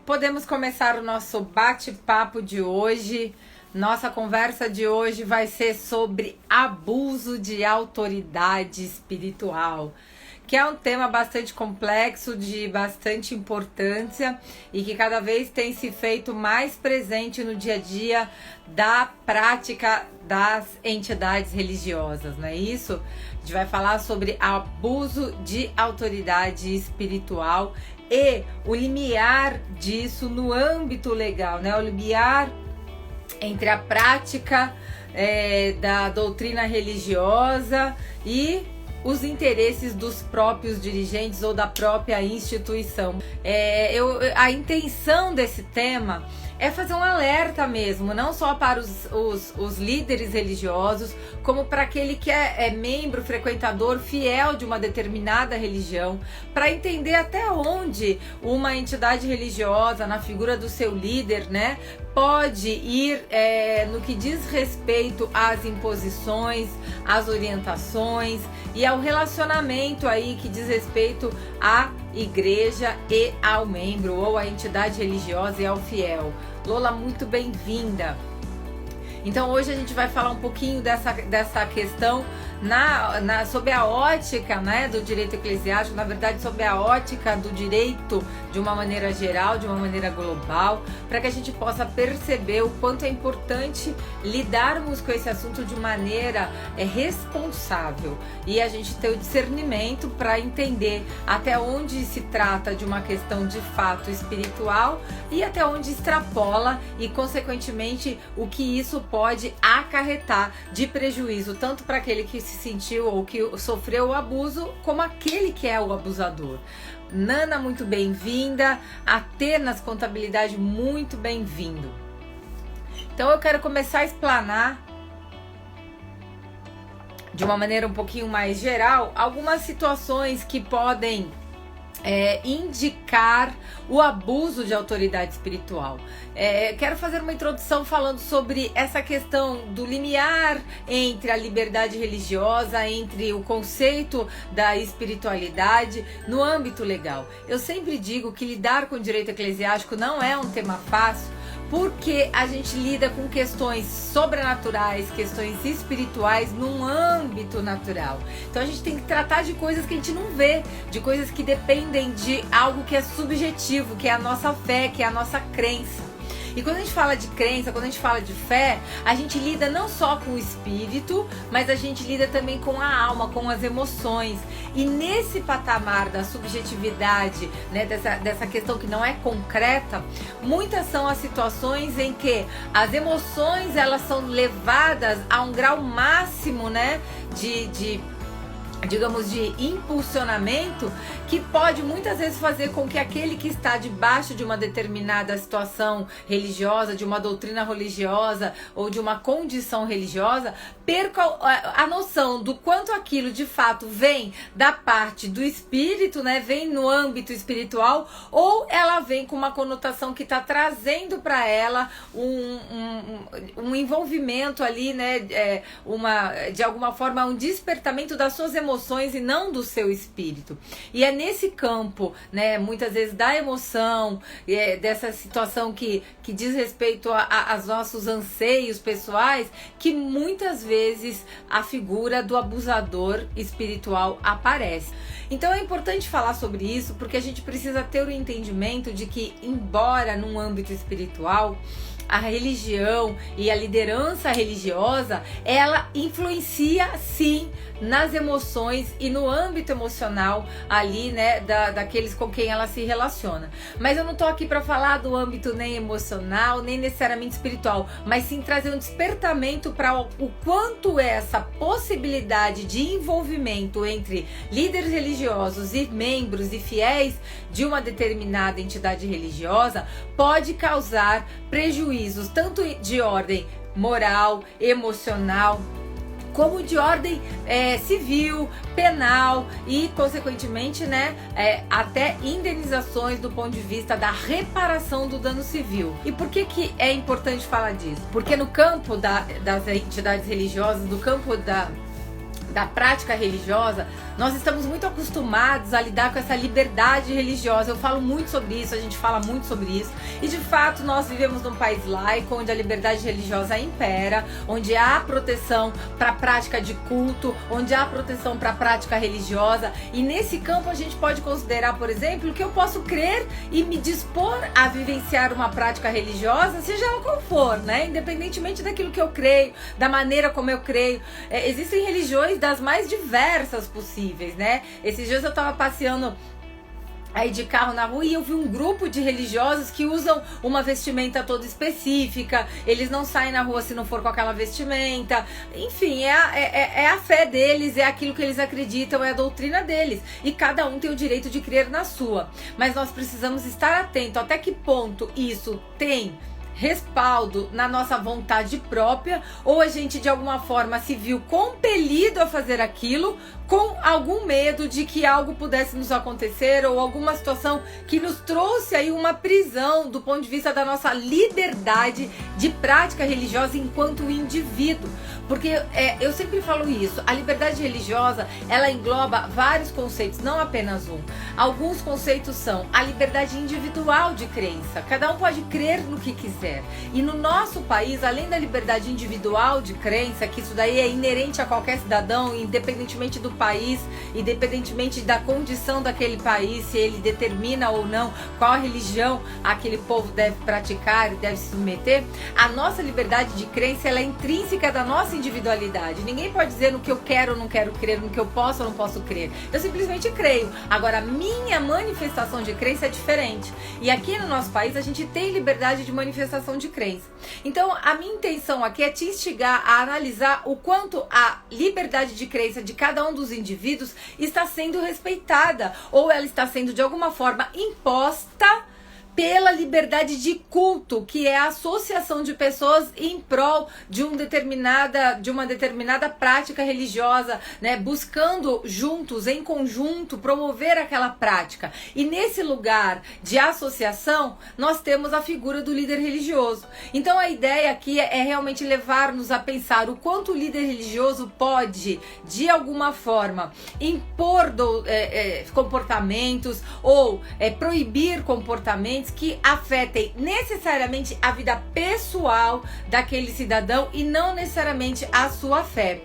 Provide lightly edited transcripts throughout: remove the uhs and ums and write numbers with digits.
podemos começar o nosso bate-papo de hoje. Nossa conversa de hoje vai ser sobre abuso de autoridade espiritual, que é um tema bastante complexo, de bastante importância e que cada vez tem se feito mais presente no dia a dia da prática das entidades religiosas, não é isso? A gente vai falar sobre abuso de autoridade espiritual e o limiar disso no âmbito legal, né? O limiar entre a prática da doutrina religiosa e os interesses dos próprios dirigentes ou da própria instituição. A intenção desse tema é fazer um alerta mesmo, não só para os líderes religiosos, como para aquele que é membro, frequentador, fiel de uma determinada religião, para entender até onde uma entidade religiosa, na figura do seu líder, né, pode ir no que diz respeito às imposições, às orientações e ao relacionamento aí que diz respeito à igreja e ao membro ou à entidade religiosa e ao fiel. Lola, muito bem-vinda. Então hoje a gente vai falar um pouquinho dessa questão sob a ótica, né, do direito eclesiástico, na verdade sob a ótica do direito de uma maneira geral, de uma maneira global, para que a gente possa perceber o quanto é importante lidarmos com esse assunto de maneira responsável e a gente ter o discernimento para entender até onde se trata de uma questão de fato espiritual e até onde extrapola e consequentemente o que isso pode acarretar de prejuízo tanto para aquele que se sentiu ou que sofreu o abuso, como aquele que é o abusador. Nana, muito bem-vinda. Atenas Contabilidade, muito bem-vindo. Então eu quero começar a explanar de uma maneira um pouquinho mais geral algumas situações que podem indicar o abuso de autoridade espiritual. Quero fazer uma introdução falando sobre essa questão do limiar entre a liberdade religiosa, entre o conceito da espiritualidade no âmbito legal. Eu sempre digo que lidar com o direito eclesiástico não é um tema fácil, porque a gente lida com questões sobrenaturais, questões espirituais num âmbito natural. Então a gente tem que tratar de coisas que a gente não vê, de coisas que dependem de algo que é subjetivo, que é a nossa fé, que é a nossa crença. E quando a gente fala de crença, quando a gente fala de fé, a gente lida não só com o espírito, mas a gente lida também com a alma, com as emoções. E nesse patamar da subjetividade, né, dessa questão que não é concreta, muitas são as situações em que as emoções elas são levadas a um grau máximo, né, digamos, de impulsionamento, que pode muitas vezes fazer com que aquele que está debaixo de uma determinada situação religiosa, de uma doutrina religiosa ou de uma condição religiosa, perca a noção do quanto aquilo de fato vem da parte do espírito, né, vem no âmbito espiritual, ou ela vem com uma conotação que está trazendo para ela um envolvimento ali, né, de alguma forma um despertamento das suas emoções e não do seu espírito. E é nesse campo, né, muitas vezes da emoção, dessa situação que diz respeito aos nossos anseios pessoais, que muitas vezes a figura do abusador espiritual aparece. Então é importante falar sobre isso, porque a gente precisa ter o entendimento de que, embora num âmbito espiritual, a religião e a liderança religiosa, ela influencia sim nas emoções e no âmbito emocional ali, né, daqueles com quem ela se relaciona. Mas eu não tô aqui para falar do âmbito nem emocional, nem necessariamente espiritual, mas sim trazer um despertamento para o quanto essa possibilidade de envolvimento entre líderes religiosos e membros e fiéis de uma determinada entidade religiosa pode causar prejuízos tanto de ordem moral, emocional, como de ordem civil, penal e, consequentemente, né, até indenizações do ponto de vista da reparação do dano civil. E por que é importante falar disso? Porque no campo das entidades religiosas, no campo da da prática religiosa, nós estamos muito acostumados a lidar com essa liberdade religiosa. Eu falo muito sobre isso, a gente fala muito sobre isso. E de fato nós vivemos num país laico, onde a liberdade religiosa impera, onde há proteção para a prática de culto, onde há proteção para a prática religiosa. E nesse campo a gente pode considerar, por exemplo, que eu posso crer e me dispor a vivenciar uma prática religiosa, seja ela qual for, né? Independentemente daquilo que eu creio, da maneira como eu creio. Existem religiões das mais diversas possíveis, né? Esses dias eu tava passeando aí de carro na rua e eu vi um grupo de religiosos que usam uma vestimenta toda específica, eles não saem na rua se não for com aquela vestimenta, enfim, é a fé deles, é aquilo que eles acreditam, é a doutrina deles, e cada um tem o direito de crer na sua, mas nós precisamos estar atento até que ponto isso tem respaldo na nossa vontade própria, ou a gente de alguma forma se viu compelido a fazer aquilo com algum medo de que algo pudesse nos acontecer, ou alguma situação que nos trouxe aí uma prisão do ponto de vista da nossa liberdade de prática religiosa enquanto indivíduo. Porque eu sempre falo isso, a liberdade religiosa, ela engloba vários conceitos, não apenas um. Alguns conceitos são a liberdade individual de crença, cada um pode crer no que quiser. E no nosso país, além da liberdade individual de crença, que isso daí é inerente a qualquer cidadão, independentemente do país, independentemente da condição daquele país, se ele determina ou não qual religião aquele povo deve praticar e deve se submeter, a nossa liberdade de crença, ela é intrínseca da nossa individualidade. Ninguém pode dizer no que eu quero ou não quero crer, no que eu posso ou não posso crer. Eu simplesmente creio. Agora, minha manifestação de crença é diferente. E aqui no nosso país, a gente tem liberdade de manifestação de crença. Então, a minha intenção aqui é te instigar a analisar o quanto a liberdade de crença de cada um dos indivíduos está sendo respeitada, ou ela está sendo de alguma forma imposta pela liberdade de culto, que é a associação de pessoas em prol de uma determinada prática religiosa, né, buscando juntos, em conjunto, promover aquela prática. E nesse lugar de associação, nós temos a figura do líder religioso. Então a ideia aqui é realmente levar-nos a pensar o quanto o líder religioso pode, de alguma forma, impor comportamentos ou proibir comportamentos que afetem necessariamente a vida pessoal daquele cidadão e não necessariamente a sua fé.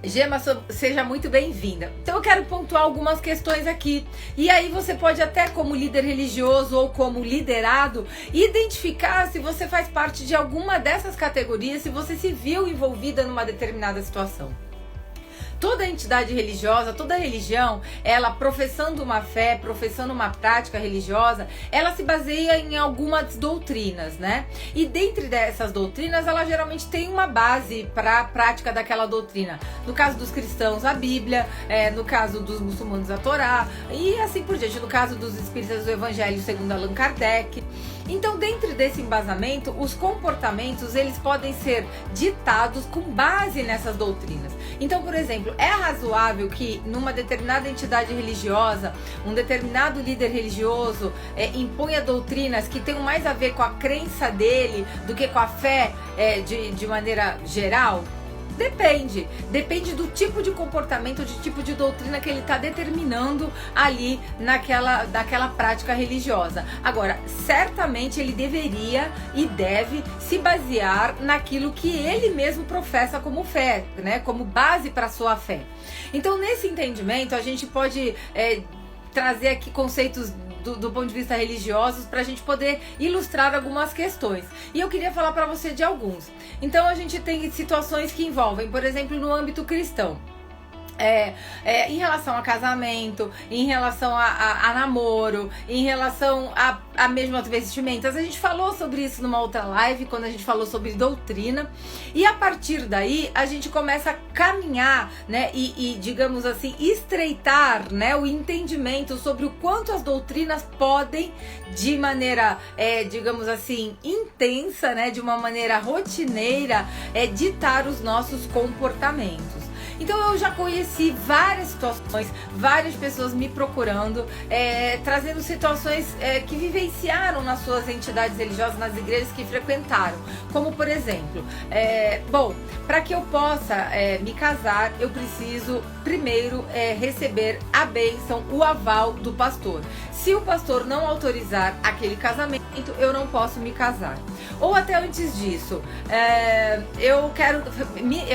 Gema, seja muito bem-vinda. Então eu quero pontuar algumas questões aqui. E aí você pode até, como líder religioso ou como liderado, identificar se você faz parte de alguma dessas categorias, se você se viu envolvida numa determinada situação. Toda entidade religiosa, toda religião, ela professando uma fé, professando uma prática religiosa, ela se baseia em algumas doutrinas, né? E dentre dessas doutrinas, ela geralmente tem uma base para a prática daquela doutrina. No caso dos cristãos, a Bíblia, no caso dos muçulmanos, a Torá, e assim por diante. No caso dos espíritas, o Evangelho segundo Allan Kardec. Então, dentro desse embasamento, os comportamentos, eles podem ser ditados com base nessas doutrinas. Então, por exemplo, é razoável que numa determinada entidade religiosa, um determinado líder religioso imponha doutrinas que tenham mais a ver com a crença dele do que com a fé de maneira geral? Depende do tipo de comportamento, do tipo de doutrina que ele está determinando ali naquela prática religiosa. Agora, certamente ele deveria e deve se basear naquilo que ele mesmo professa como fé, né? Como base para a sua fé. Então, nesse entendimento, a gente pode trazer aqui conceitos do ponto de vista religiosos para a gente poder ilustrar algumas questões. E eu queria falar para você de alguns. Então a gente tem situações que envolvem, por exemplo, no âmbito cristão. Em relação a casamento, em relação a namoro, em relação a mesmas vestimentas. A gente falou sobre isso numa outra live, quando a gente falou sobre doutrina. E a partir daí, a gente começa a caminhar, né, e digamos assim, estreitar, né, o entendimento sobre o quanto as doutrinas podem, de maneira, digamos assim, intensa, né, de uma maneira rotineira, ditar os nossos comportamentos. Então eu já conheci várias situações, várias pessoas me procurando, trazendo situações que vivenciaram nas suas entidades religiosas, nas igrejas que frequentaram. Como por exemplo, para que eu possa me casar, eu preciso primeiro receber a bênção, o aval do pastor. Se o pastor não autorizar aquele casamento, eu não posso me casar. Ou até antes disso, eu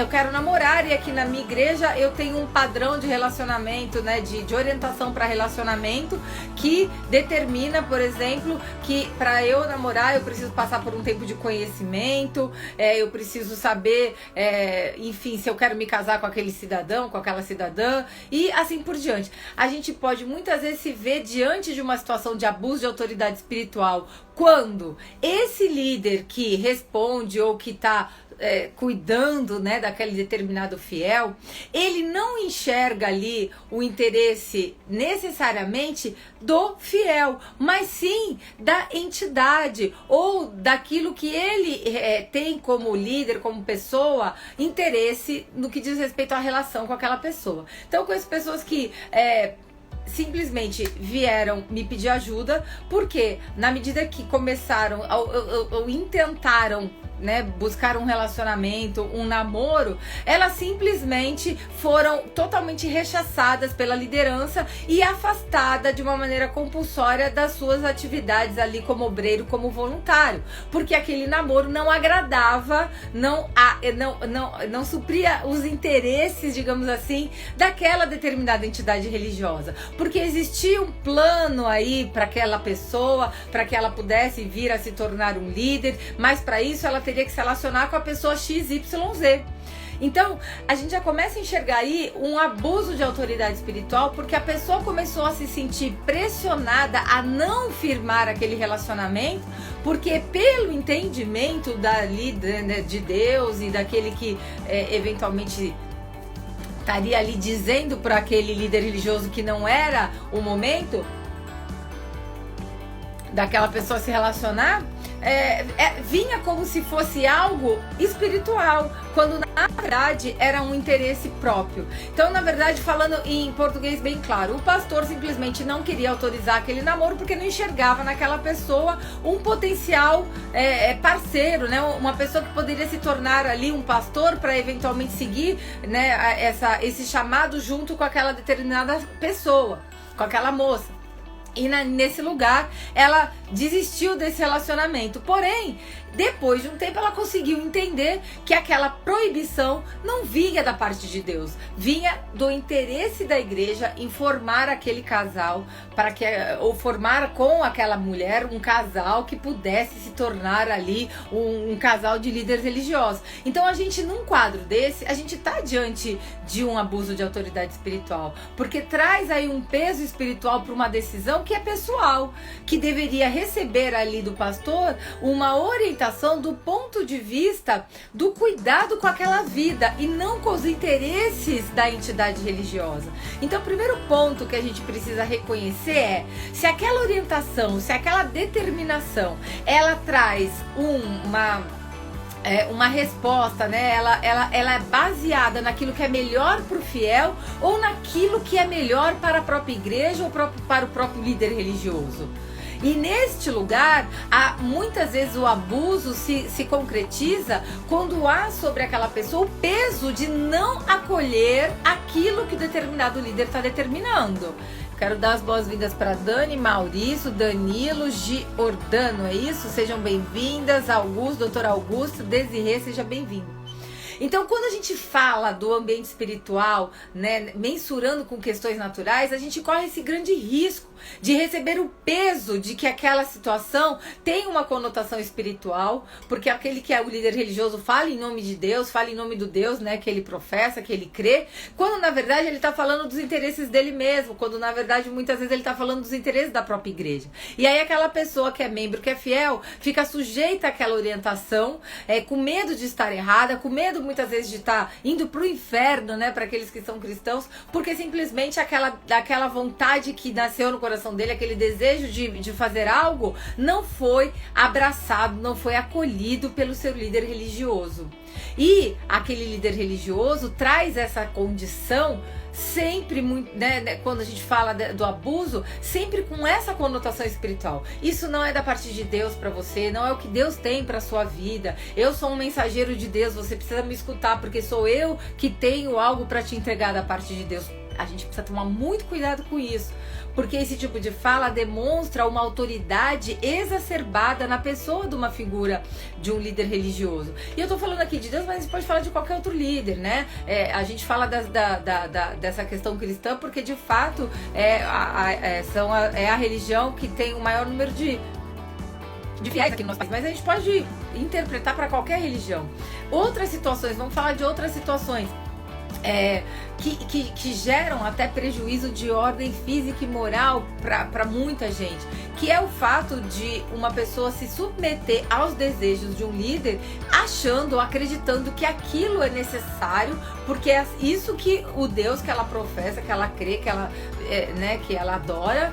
quero namorar, e aqui na minha igreja eu tenho um padrão de relacionamento, né, de orientação para relacionamento, que determina, por exemplo, que para eu namorar eu preciso passar por um tempo de conhecimento, eu preciso saber, enfim, se eu quero me casar com aquele cidadão, com aquela cidadã, e assim por diante. A gente pode muitas vezes se ver diante de uma situação de abuso de autoridade espiritual, quando esse líder que responde ou que está cuidando, né, daquele determinado fiel, ele não enxerga ali o interesse necessariamente do fiel, mas sim da entidade ou daquilo que ele tem como líder, como pessoa, interesse no que diz respeito à relação com aquela pessoa. Então eu conheço pessoas que simplesmente vieram me pedir ajuda, porque na medida que começaram ou intentaram, né, buscar um relacionamento, um namoro, elas simplesmente foram totalmente rechaçadas pela liderança e afastadas de uma maneira compulsória das suas atividades ali como obreiro, como voluntário, porque aquele namoro não agradava, não supria os interesses, digamos assim, daquela determinada entidade religiosa, porque existia um plano aí para aquela pessoa, para que ela pudesse vir a se tornar um líder, mas para isso ela teria que se relacionar com a pessoa XYZ. Então, a gente já começa a enxergar aí um abuso de autoridade espiritual, porque a pessoa começou a se sentir pressionada a não firmar aquele relacionamento, porque pelo entendimento de Deus e daquele que eventualmente estaria ali dizendo para aquele líder religioso que não era o momento daquela pessoa se relacionar, vinha como se fosse algo espiritual, quando na verdade era um interesse próprio. Então, na verdade, falando em português bem claro, o pastor simplesmente não queria autorizar aquele namoro porque não enxergava naquela pessoa um potencial parceiro, né? Uma pessoa que poderia se tornar ali um pastor para eventualmente seguir, né, esse chamado junto com aquela determinada pessoa, com aquela moça. E nesse lugar, ela desistiu desse relacionamento. Porém, depois de um tempo, ela conseguiu entender que aquela proibição não vinha da parte de Deus. Vinha do interesse da igreja em formar aquele casal, ou formar com aquela mulher um casal que pudesse se tornar ali um casal de líderes religiosos. Então, a gente, num quadro desse, a gente está diante de um abuso de autoridade espiritual. Porque traz aí um peso espiritual para uma decisão que é pessoal, que deveria receber ali do pastor uma orientação do ponto de vista do cuidado com aquela vida e não com os interesses da entidade religiosa. Então, o primeiro ponto que a gente precisa reconhecer se aquela orientação, se aquela determinação, ela traz uma resposta, né? Ela é baseada naquilo que é melhor para o fiel ou naquilo que é melhor para a própria igreja ou para o próprio líder religioso. E neste lugar, muitas vezes o abuso se concretiza quando há sobre aquela pessoa o peso de não acolher aquilo que determinado líder está determinando. Quero dar as boas-vindas para Dani, Maurício, Danilo, Giordano, é isso? Sejam bem-vindas, Augusto, doutor Augusto, Desirê, seja bem-vindo. Então, quando a gente fala do ambiente espiritual, né, mensurando com questões naturais, a gente corre esse grande risco de receber o peso de que aquela situação tem uma conotação espiritual, porque aquele que é o líder religioso fala em nome de Deus, fala em nome do Deus, né, que ele professa, que ele crê, quando na verdade ele está falando dos interesses dele mesmo, quando na verdade muitas vezes ele está falando dos interesses da própria igreja. E aí aquela pessoa que é membro, que é fiel, fica sujeita àquela orientação, com medo de estar errada, com medo muitas vezes de estar indo para o inferno, né, para aqueles que são cristãos, porque simplesmente aquela vontade que nasceu no coração dele, aquele desejo de fazer algo, não foi abraçado, não foi acolhido pelo seu líder religioso. E aquele líder religioso traz essa condição sempre muito, né, quando a gente fala do abuso, sempre com essa conotação espiritual. Isso não é da parte de Deus para você, não é o que Deus tem para sua vida. Eu sou um mensageiro de Deus, você precisa me escutar porque sou eu que tenho algo para te entregar da parte de Deus. A gente precisa tomar muito cuidado com isso, porque esse tipo de fala demonstra uma autoridade exacerbada na pessoa de uma figura, de um líder religioso. E eu tô falando aqui de Deus, mas a gente pode falar de qualquer outro líder, né? A gente fala dessa questão cristã porque de fato é a religião que tem o maior número de fiéis aqui no nosso país, mas a gente pode interpretar para qualquer religião. Outras situações, vamos falar de outras situações que geram até prejuízo de ordem física e moral para muita gente, que é o fato de uma pessoa se submeter aos desejos de um líder, achando, acreditando que aquilo é necessário, porque é isso que o Deus que ela professa, que ela crê, que ela, que ela adora,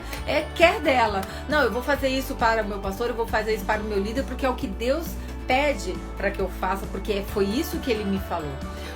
quer dela. Não, eu vou fazer isso para o meu pastor, eu vou fazer isso para o meu líder, porque é o que Deus pede para que eu faça, porque foi isso que ele me falou.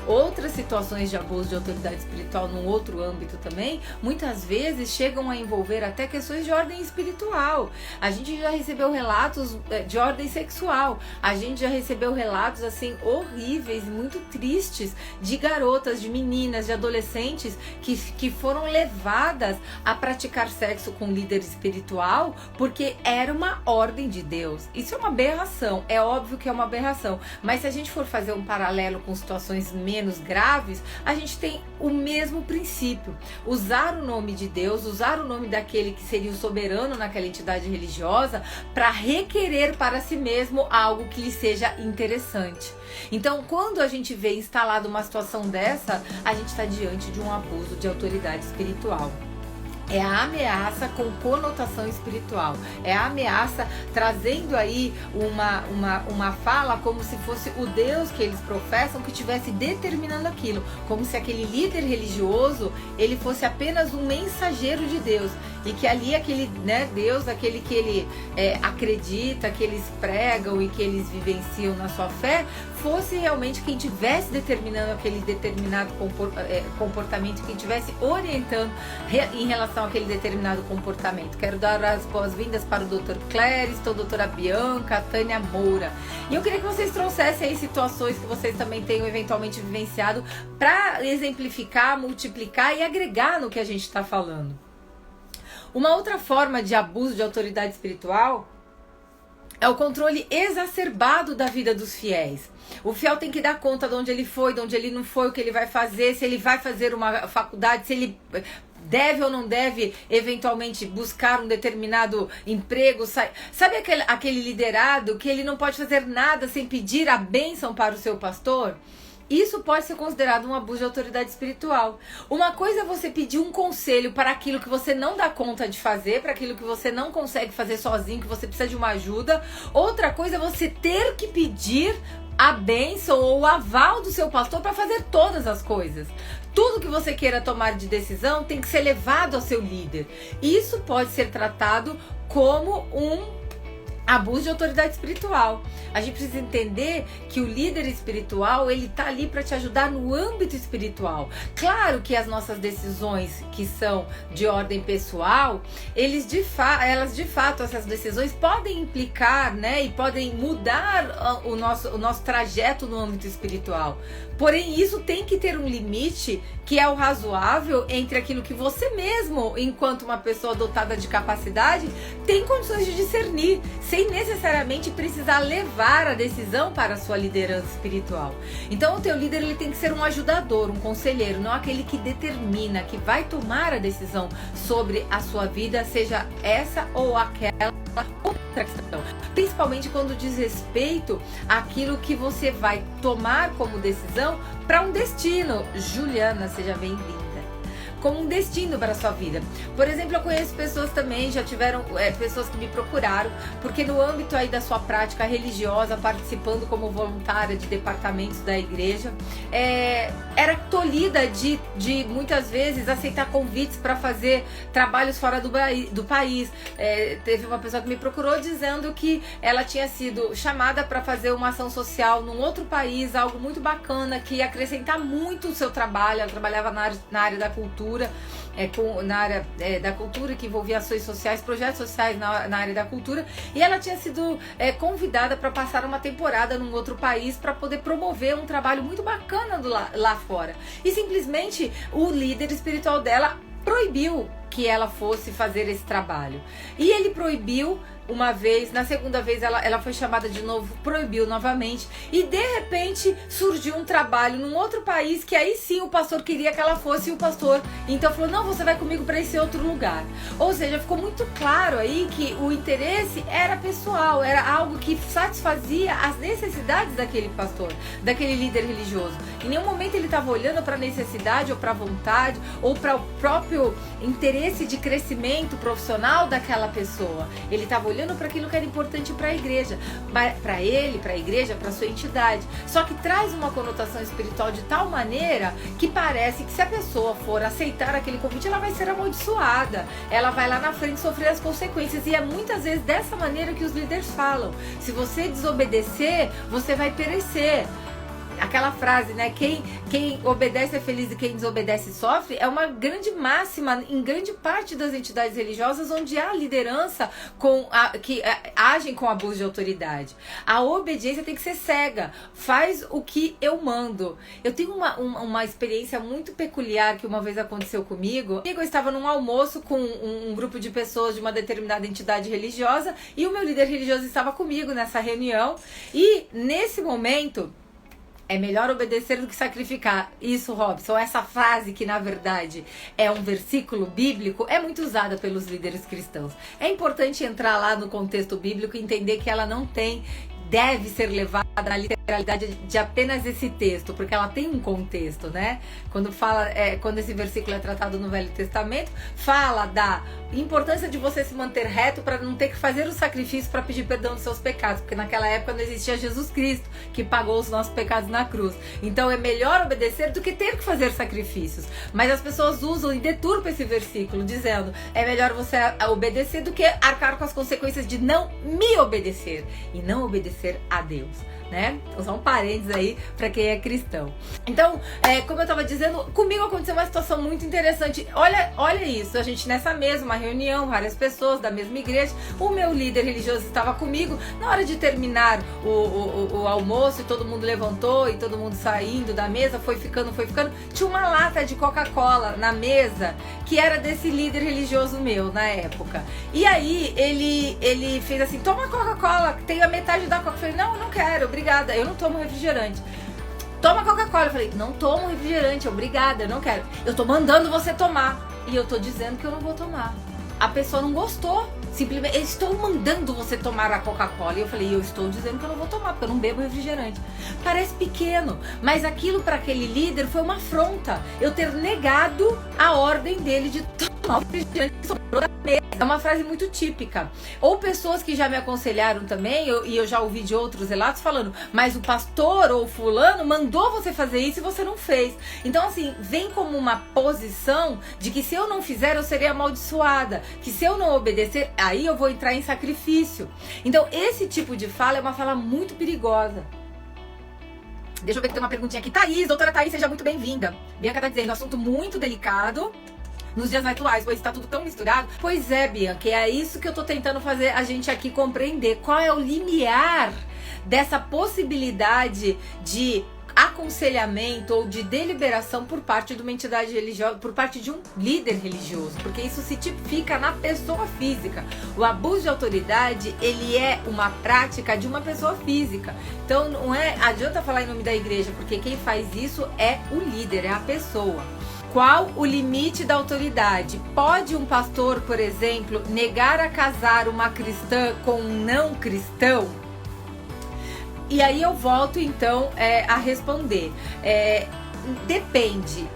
Outras situações de abuso de autoridade espiritual num outro âmbito também, muitas vezes chegam a envolver até questões de ordem espiritual. A gente já recebeu relatos de ordem sexual, a gente já recebeu relatos assim horríveis, muito tristes, de garotas, de meninas, de adolescentes que foram levadas a praticar sexo com líder espiritual porque era uma ordem de Deus. Isso é uma aberração, é óbvio que é uma aberração, mas se a gente for fazer um paralelo com situações menos graves, a gente tem o mesmo princípio. Usar o nome de Deus, usar o nome daquele que seria o soberano naquela entidade religiosa para requerer para si mesmo algo que lhe seja interessante. Então, quando a gente vê instalada uma situação dessa, a gente está diante de um abuso de autoridade espiritual. É a ameaça com conotação espiritual. É a ameaça trazendo aí uma fala como se fosse o Deus que eles professam que estivesse determinando aquilo. Como se aquele líder religioso, ele fosse apenas um mensageiro de Deus. E que ali aquele Deus, aquele que ele acredita, que eles pregam e que eles vivenciam na sua fé, fosse realmente quem estivesse determinando aquele determinado comportamento, quem estivesse orientando em relação àquele determinado comportamento. Quero dar as boas-vindas para o Dr. Clériston, a doutora Bianca, a Tânia Moura. E eu queria que vocês trouxessem aí situações que vocês também tenham eventualmente vivenciado para exemplificar, multiplicar e agregar no que a gente está falando. Uma outra forma de abuso de autoridade espiritual é o controle exacerbado da vida dos fiéis. O fiel tem que dar conta de onde ele foi, de onde ele não foi, o que ele vai fazer, se ele vai fazer uma faculdade, se ele deve ou não deve eventualmente buscar um determinado emprego. Sabe aquele liderado que ele não pode fazer nada sem pedir a bênção para o seu pastor? Isso pode ser considerado um abuso de autoridade espiritual. Uma coisa é você pedir um conselho para aquilo que você não dá conta de fazer, para aquilo que você não consegue fazer sozinho, que você precisa de uma ajuda. Outra coisa é você ter que pedir a bênção ou o aval do seu pastor para fazer todas as coisas. Tudo que você queira tomar de decisão tem que ser levado ao seu líder. Isso pode ser tratado como um abuso de autoridade espiritual. A gente precisa entender que o líder espiritual, ele tá ali para te ajudar no âmbito espiritual. Claro que as nossas decisões que são de ordem pessoal, elas de fato, essas decisões podem implicar, e podem mudar o nosso trajeto no âmbito espiritual. Porém, isso tem que ter um limite que é o razoável entre aquilo que você mesmo, enquanto uma pessoa dotada de capacidade, tem condições de discernir, sem necessariamente precisar levar a decisão para a sua liderança espiritual. Então, o teu líder, ele tem que ser um ajudador, um conselheiro, não aquele que determina, que vai tomar a decisão sobre a sua vida, seja essa ou aquela outra questão. Principalmente quando diz respeito àquilo que você vai tomar como decisão para um destino. Juliana, seja bem-vinda. como um destino para a sua vida. Por exemplo, eu conheço pessoas também, já tiveram pessoas que me procuraram, porque no âmbito aí da sua prática religiosa, participando como voluntária de departamentos da igreja, era tolhida de muitas vezes aceitar convites para fazer trabalhos fora do país. Teve uma pessoa que me procurou dizendo que ela tinha sido chamada para fazer uma ação social num outro país, algo muito bacana, que ia acrescentar muito o seu trabalho. Ela trabalhava na área da cultura, na área da cultura, que envolvia ações sociais, projetos sociais na área da cultura, e ela tinha sido convidada para passar uma temporada num outro país para poder promover um trabalho muito bacana lá fora. E simplesmente o líder espiritual dela proibiu que ela fosse fazer esse trabalho. E ele proibiu uma vez, na segunda vez ela foi chamada de novo, proibiu novamente, e de repente surgiu um trabalho num outro país que aí sim o pastor queria que ela fosse, e o pastor então falou: não, você vai comigo para esse outro lugar. Ou seja, ficou muito claro aí que o interesse era pessoal, era algo que satisfazia as necessidades daquele pastor, daquele líder religioso. Em nenhum momento ele estava olhando para a necessidade ou para a vontade ou para o próprio interesse de crescimento profissional daquela pessoa. Ele estava olhando para aquilo que era importante para a igreja, para ele, para a igreja, para a sua entidade. Só que traz uma conotação espiritual de tal maneira que parece que se a pessoa for aceitar aquele convite, ela vai ser amaldiçoada, ela vai lá na frente sofrer as consequências. E é muitas vezes dessa maneira que os líderes falam: se você desobedecer, você vai perecer. Aquela frase, né? Quem obedece é feliz e quem desobedece sofre, é uma grande máxima em grande parte das entidades religiosas onde há liderança que agem com abuso de autoridade. A obediência tem que ser cega. Faz o que eu mando. Eu tenho uma experiência muito peculiar que uma vez aconteceu comigo. Eu estava num almoço com um grupo de pessoas de uma determinada entidade religiosa e o meu líder religioso estava comigo nessa reunião, e nesse momento: é melhor obedecer do que sacrificar. Isso, Robson, essa frase, que na verdade é um versículo bíblico, é muito usada pelos líderes cristãos. É importante entrar lá no contexto bíblico e entender que ela não deve ser levada na literalidade de apenas esse texto, porque ela tem um contexto, né? Quando esse versículo é tratado no Velho Testamento, fala da importância de você se manter reto para não ter que fazer o sacrifício para pedir perdão dos seus pecados, porque naquela época não existia Jesus Cristo, que pagou os nossos pecados na cruz. Então é melhor obedecer do que ter que fazer sacrifícios. Mas as pessoas usam e deturpam esse versículo, dizendo: é melhor você obedecer do que arcar com as consequências de não me obedecer, e não obedecer a Deus, né? Então só um parênteses aí para quem é cristão. Então, como eu estava dizendo, comigo aconteceu uma situação muito interessante. Olha isso, a gente nessa mesma reunião, várias pessoas da mesma igreja, o meu líder religioso estava comigo. Na hora de terminar o almoço, e todo mundo levantou e todo mundo saindo da mesa, foi ficando, tinha uma lata de Coca-Cola na mesa que era desse líder religioso meu na época. E aí ele fez assim: toma Coca-Cola, tem a metade da Coca. Eu falei: não, eu não quero, obrigada, eu não tomo refrigerante. Toma Coca-Cola. Eu falei: não tomo refrigerante, obrigada, eu não quero. Eu tô mandando você tomar e eu tô dizendo que eu não vou tomar. A pessoa não gostou, simplesmente: eu estou mandando você tomar a Coca-Cola. E eu falei: eu estou dizendo que eu não vou tomar, porque eu não bebo refrigerante. Parece pequeno, mas aquilo para aquele líder foi uma afronta, eu ter negado a ordem dele de tomar o refrigerante que sobrou da mesa. É uma frase muito típica. Ou pessoas que já me aconselharam também, e eu já ouvi de outros relatos falando: mas o pastor ou fulano mandou você fazer isso e você não fez. Então assim, vem como uma posição de que se eu não fizer eu serei amaldiçoada, que se eu não obedecer, aí eu vou entrar em sacrifício. Então esse tipo de fala é uma fala muito perigosa. Deixa eu ver que tem uma perguntinha aqui. Thaís, doutora Thaís, seja muito bem-vinda. Bianca tá dizendo: assunto muito delicado nos dias atuais, pois está tudo tão misturado. Pois é, Bianca, é isso que eu tô tentando fazer a gente aqui compreender. Qual é o limiar dessa possibilidade de aconselhamento ou de deliberação por parte de uma entidade religiosa, por parte de um líder religioso, porque isso se tipifica na pessoa física. O abuso de autoridade, ele é uma prática de uma pessoa física. Então não adianta falar em nome da igreja, porque quem faz isso é o líder, é a pessoa. Qual o limite da autoridade? Pode um pastor, por exemplo, negar a casar uma cristã com um não cristão? E aí eu volto então a responder. Depende.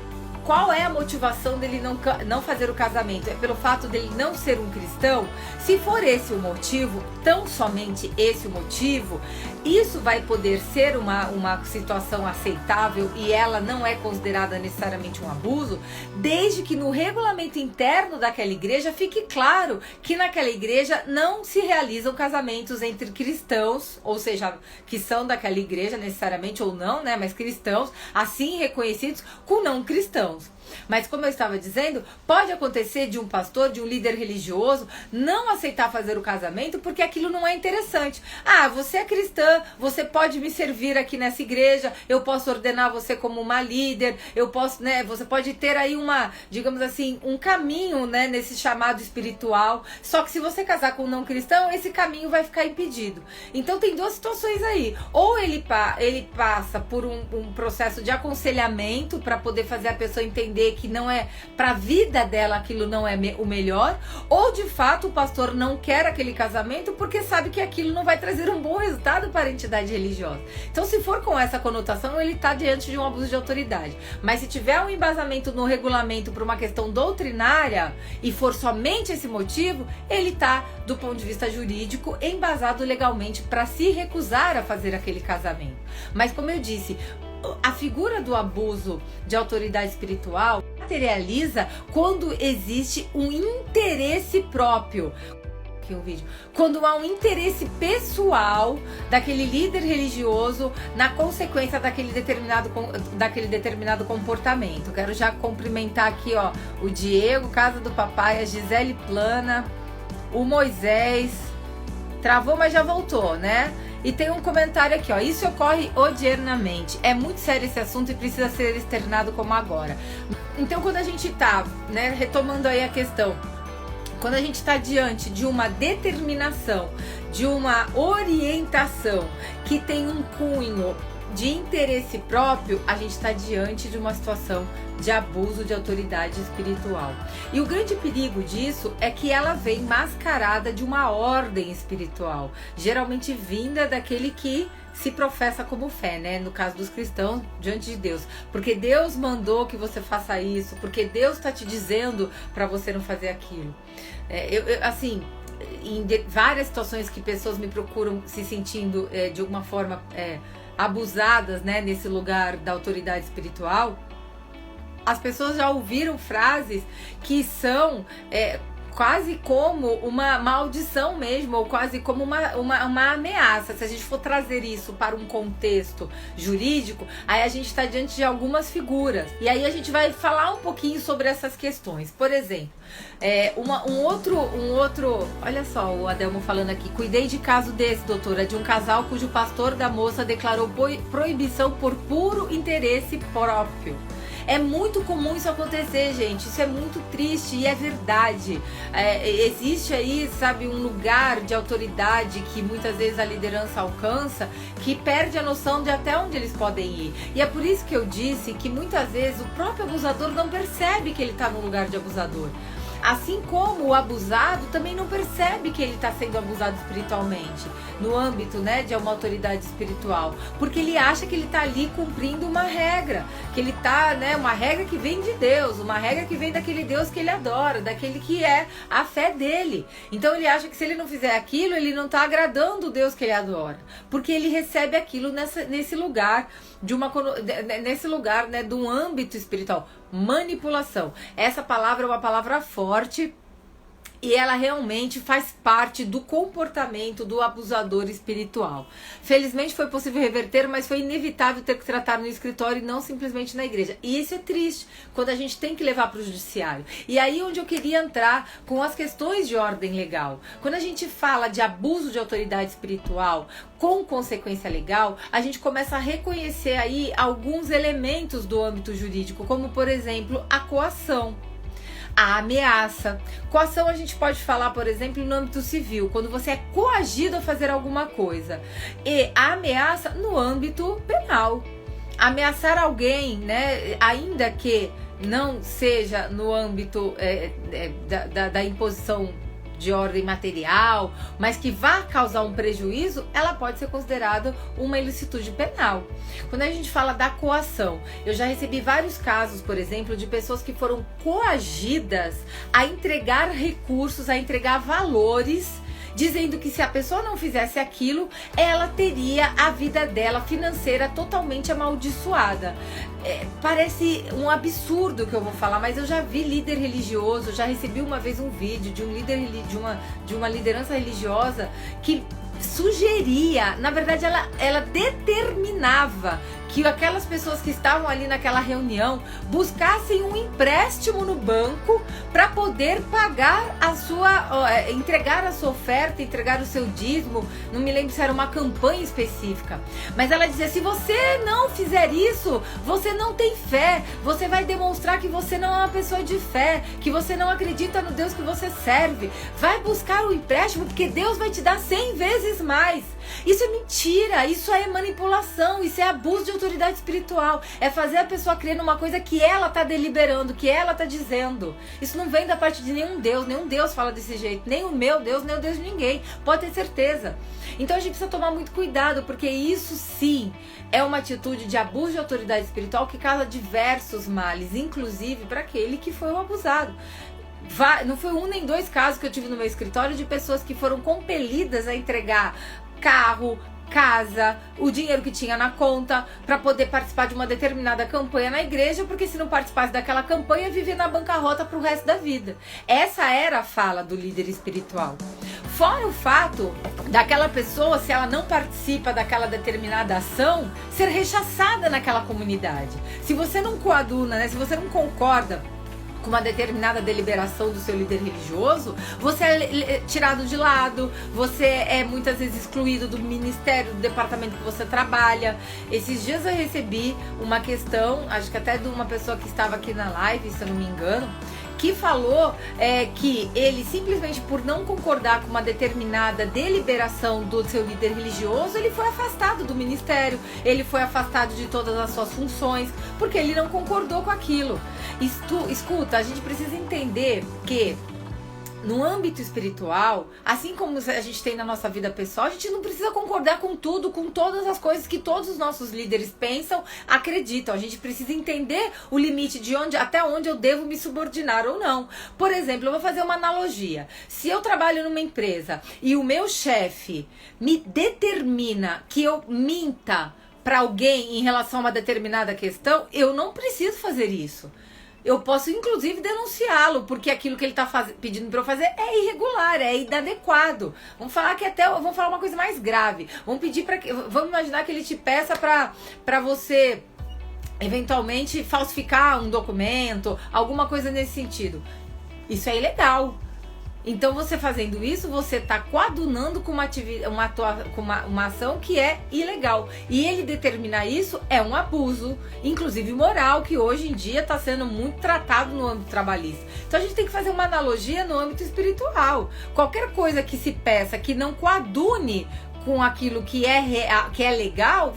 qual é a motivação dele não fazer o casamento? É pelo fato dele não ser um cristão? Se for esse o motivo, tão somente esse o motivo, isso vai poder ser uma situação aceitável e ela não é considerada necessariamente um abuso, desde que no regulamento interno daquela igreja fique claro que naquela igreja não se realizam casamentos entre cristãos, ou seja, que são daquela igreja necessariamente ou não, né, mas cristãos, assim reconhecidos, com não cristãos. Mas como eu estava dizendo, pode acontecer de um pastor, de um líder religioso, não aceitar fazer o casamento porque aquilo não é interessante. Ah, você é cristã, você pode me servir aqui nessa igreja, eu posso ordenar você como uma líder, eu posso, né, você pode ter aí digamos assim, um caminho, né, nesse chamado espiritual. Só que se você casar com um não cristão, esse caminho vai ficar impedido. Então tem duas situações aí. Ou ele passa por um processo de aconselhamento para poder fazer a pessoa entender que não é para a vida dela, aquilo não é o melhor, ou de fato o pastor não quer aquele casamento porque sabe que aquilo não vai trazer um bom resultado para a entidade religiosa. Então, se for com essa conotação, ele está diante de um abuso de autoridade. Mas se tiver um embasamento no regulamento por uma questão doutrinária e for somente esse motivo, ele está, do ponto de vista jurídico, embasado legalmente para se recusar a fazer aquele casamento. Mas como eu disse, a figura do abuso de autoridade espiritual materializa quando existe um interesse próprio. Aqui um vídeo. Quando há um interesse pessoal daquele líder religioso na consequência daquele determinado comportamento. Quero já cumprimentar aqui, ó, o Diego, Casa do Papai, a Gisele Plana, o Moisés. Travou, mas já voltou, né? E tem um comentário aqui, ó. Isso ocorre odiernamente. É muito sério esse assunto e precisa ser externado como agora. Então, quando a gente tá, né, retomando aí a questão, quando a gente está diante de uma determinação, de uma orientação que tem um cunho de interesse próprio, a gente está diante de uma situação de abuso de autoridade espiritual. E o grande perigo disso é que ela vem mascarada de uma ordem espiritual, geralmente vinda daquele que se professa como fé, né? No caso dos cristãos, diante de Deus. Porque Deus mandou que você faça isso, porque Deus está te dizendo para você não fazer aquilo. Assim, em várias situações que pessoas me procuram se sentindo de alguma forma abusadas, né, nesse lugar da autoridade espiritual, as pessoas já ouviram frases que são quase como uma maldição mesmo, ou quase como uma ameaça. Se a gente for trazer isso para um contexto jurídico, aí a gente está diante de algumas figuras. E aí a gente vai falar um pouquinho sobre essas questões. Por exemplo, um outro, olha só o Adelmo falando aqui, cuidei de caso desse, doutora, de um casal cujo pastor da moça declarou proibição por puro interesse próprio. É muito comum isso acontecer, gente. Isso é muito triste e é verdade. Existe aí, sabe, um lugar de autoridade que muitas vezes a liderança alcança, que perde a noção de até onde eles podem ir. E é por isso que eu disse que muitas vezes o próprio abusador não percebe que ele está no lugar de abusador. Assim como o abusado também não percebe que ele está sendo abusado espiritualmente, no âmbito, né, de uma autoridade espiritual, porque ele acha que ele está ali cumprindo uma regra, que ele está, né, uma regra que vem de Deus, uma regra que vem daquele Deus que ele adora, daquele que é a fé dele. Então ele acha que se ele não fizer aquilo, ele não está agradando o Deus que ele adora, porque ele recebe aquilo nesse lugar nesse lugar, né, de um âmbito espiritual. Manipulação. Essa palavra é uma palavra forte e ela realmente faz parte do comportamento do abusador espiritual. Felizmente foi possível reverter, mas foi inevitável ter que tratar no escritório e não simplesmente na igreja. E isso é triste, quando a gente tem que levar para o judiciário. E aí onde eu queria entrar com as questões de ordem legal. Quando a gente fala de abuso de autoridade espiritual com consequência legal, a gente começa a reconhecer aí alguns elementos do âmbito jurídico, como por exemplo a coação, a ameaça. Coação a gente pode falar, por exemplo, no âmbito civil, quando você é coagido a fazer alguma coisa. E a ameaça no âmbito penal. Ameaçar alguém, né, ainda que não seja no âmbito da imposição de ordem material, mas que vá causar um prejuízo, ela pode ser considerada uma ilicitude penal. Quando a gente fala da coação, eu já recebi vários casos, por exemplo, de pessoas que foram coagidas a entregar recursos, a entregar valores, dizendo que se a pessoa não fizesse aquilo, ela teria a vida dela financeira totalmente amaldiçoada. Parece um absurdo o que eu vou falar, mas eu já vi líder religioso, já recebi uma vez um vídeo de um líder de uma liderança religiosa que sugeria, na verdade ela determinava que aquelas pessoas que estavam ali naquela reunião buscassem um empréstimo no banco para poder pagar a sua, entregar a sua oferta, entregar o seu dízimo. Não me lembro se era uma campanha específica, mas ela dizia: se você não fizer isso, você não tem fé, você vai demonstrar que você não é uma pessoa de fé, que você não acredita no Deus que você serve. Vai buscar o empréstimo porque Deus vai te dar 100 vezes mais. Isso é mentira, isso é manipulação, isso é abuso de autoridade espiritual. É fazer a pessoa crer numa coisa que ela está deliberando, que ela está dizendo. Isso não vem da parte de nenhum Deus fala desse jeito, nem o meu Deus, nem o Deus de ninguém, pode ter certeza. Então a gente precisa tomar muito cuidado, porque isso sim é uma atitude de abuso de autoridade espiritual que causa diversos males, inclusive para aquele que foi o abusado. Não foi um nem dois casos que eu tive no meu escritório de pessoas que foram compelidas a entregar carro, casa, o dinheiro que tinha na conta para poder participar de uma determinada campanha na igreja, porque se não participasse daquela campanha, vivia na bancarrota pro resto da vida. Essa era a fala do líder espiritual. Fora o fato daquela pessoa, se ela não participa daquela determinada ação, ser rechaçada naquela comunidade. Se você não coaduna, né? Se você não concorda com uma determinada deliberação do seu líder religioso, você é tirado de lado, você é muitas vezes excluído do ministério, do departamento que você trabalha. Esses dias eu recebi uma questão, acho que até de uma pessoa que estava aqui na live, se eu não me engano, que falou que ele simplesmente por não concordar com uma determinada deliberação do seu líder religioso, ele foi afastado do ministério, ele foi afastado de todas as suas funções, porque ele não concordou com aquilo. Escuta, a gente precisa entender que no âmbito espiritual, assim como a gente tem na nossa vida pessoal, a gente não precisa concordar com tudo, com todas as coisas que todos os nossos líderes pensam, acreditam. A gente precisa entender o limite de até onde eu devo me subordinar ou não. Por exemplo, eu vou fazer uma analogia. Se eu trabalho numa empresa e o meu chefe me determina que eu minta para alguém em relação a uma determinada questão, eu não preciso fazer isso. Eu posso, inclusive, denunciá-lo, porque aquilo que ele está pedindo para eu fazer é irregular, é inadequado. Vamos falar vamos falar uma coisa mais grave. Vamos imaginar que ele te peça para você, eventualmente, falsificar um documento, alguma coisa nesse sentido. Isso é ilegal. Então, você fazendo isso, você está coadunando com uma ação que é ilegal. E ele determinar isso é um abuso, inclusive moral, que hoje em dia está sendo muito tratado no âmbito trabalhista. Então, a gente tem que fazer uma analogia no âmbito espiritual. Qualquer coisa que se peça que não coadune com aquilo que é legal,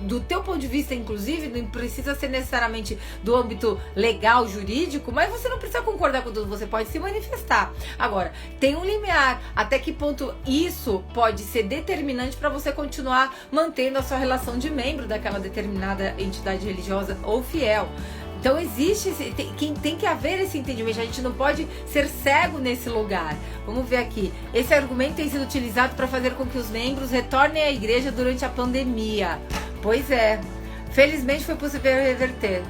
do teu ponto de vista, inclusive, não precisa ser necessariamente do âmbito legal, jurídico, mas você não precisa concordar com tudo, você pode se manifestar. Agora, tem um limiar, até que ponto isso pode ser determinante para você continuar mantendo a sua relação de membro daquela determinada entidade religiosa ou fiel. Então tem que haver esse entendimento, a gente não pode ser cego nesse lugar. Vamos ver aqui, esse argumento tem sido utilizado para fazer com que os membros retornem à igreja durante a pandemia. Pois é, felizmente foi possível reverter.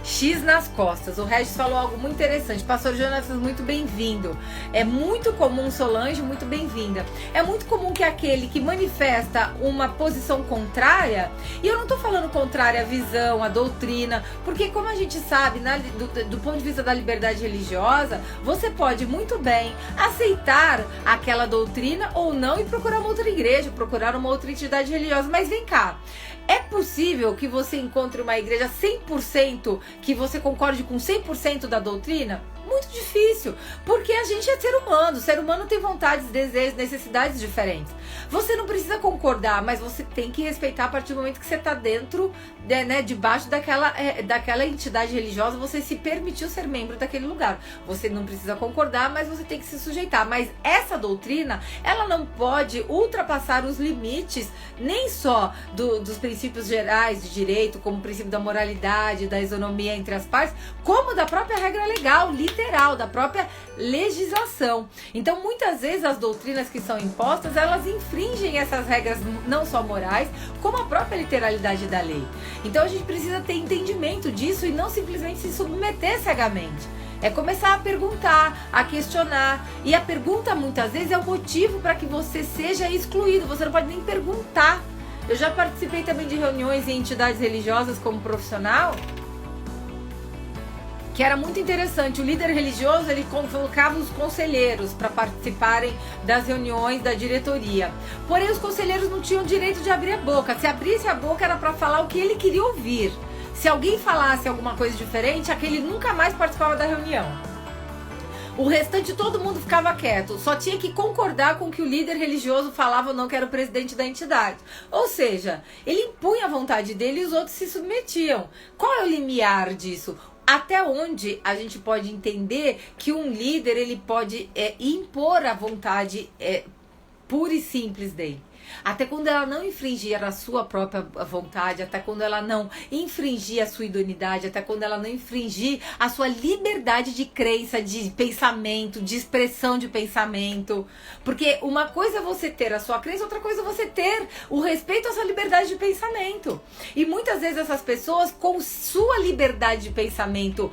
X nas costas. O Regis falou algo muito interessante. Pastor Jonas, muito bem-vindo. É muito comum, Solange, muito bem-vinda. É muito comum que aquele que manifesta uma posição contrária, e eu não tô falando contrária à visão, à doutrina, porque como a gente sabe, do ponto de vista da liberdade religiosa, você pode muito bem aceitar aquela doutrina ou não e procurar uma outra igreja, procurar uma outra entidade religiosa. Mas vem cá, é possível que você encontre uma igreja 100% que você concorde com 100% da doutrina? Muito difícil, porque a gente é ser humano. O ser humano tem vontades, desejos, necessidades diferentes. Você não precisa concordar, mas você tem que respeitar a partir do momento que você está dentro, né, debaixo daquela entidade religiosa, você se permitiu ser membro daquele lugar. Você não precisa concordar, mas você tem que se sujeitar. Mas essa doutrina, ela não pode ultrapassar os limites, nem só dos princípios gerais de direito, como o princípio da moralidade, da isonomia entre as partes, como da própria regra legal, literal, da própria legislação. Então, muitas vezes as doutrinas que são impostas, elas infringem essas regras não só morais, como a própria literalidade da lei. Então, a gente precisa ter entendimento disso e não simplesmente se submeter cegamente. É começar a perguntar, a questionar. E a pergunta, muitas vezes, é o motivo para que você seja excluído. Você não pode nem perguntar. Eu já participei também de reuniões em entidades religiosas como profissional, que era muito interessante. O líder religioso, ele convocava os conselheiros para participarem das reuniões da diretoria. Porém, os conselheiros não tinham direito de abrir a boca. Se abrisse a boca, era para falar o que ele queria ouvir. Se alguém falasse alguma coisa diferente, aquele nunca mais participava da reunião. O restante, todo mundo ficava quieto. Só tinha que concordar com o que o líder religioso falava ou não, que era o presidente da entidade. Ou seja, ele impunha a vontade dele e os outros se submetiam. Qual é o limiar disso? Até onde a gente pode entender que um líder, ele pode impor a vontade pura e simples dele? Até quando ela não infringia a sua própria vontade, até quando ela não infringia a sua idoneidade, até quando ela não infringia a sua liberdade de crença, de pensamento, de expressão de pensamento. Porque uma coisa é você ter a sua crença, outra coisa é você ter o respeito à sua liberdade de pensamento. E muitas vezes essas pessoas, com sua liberdade de pensamento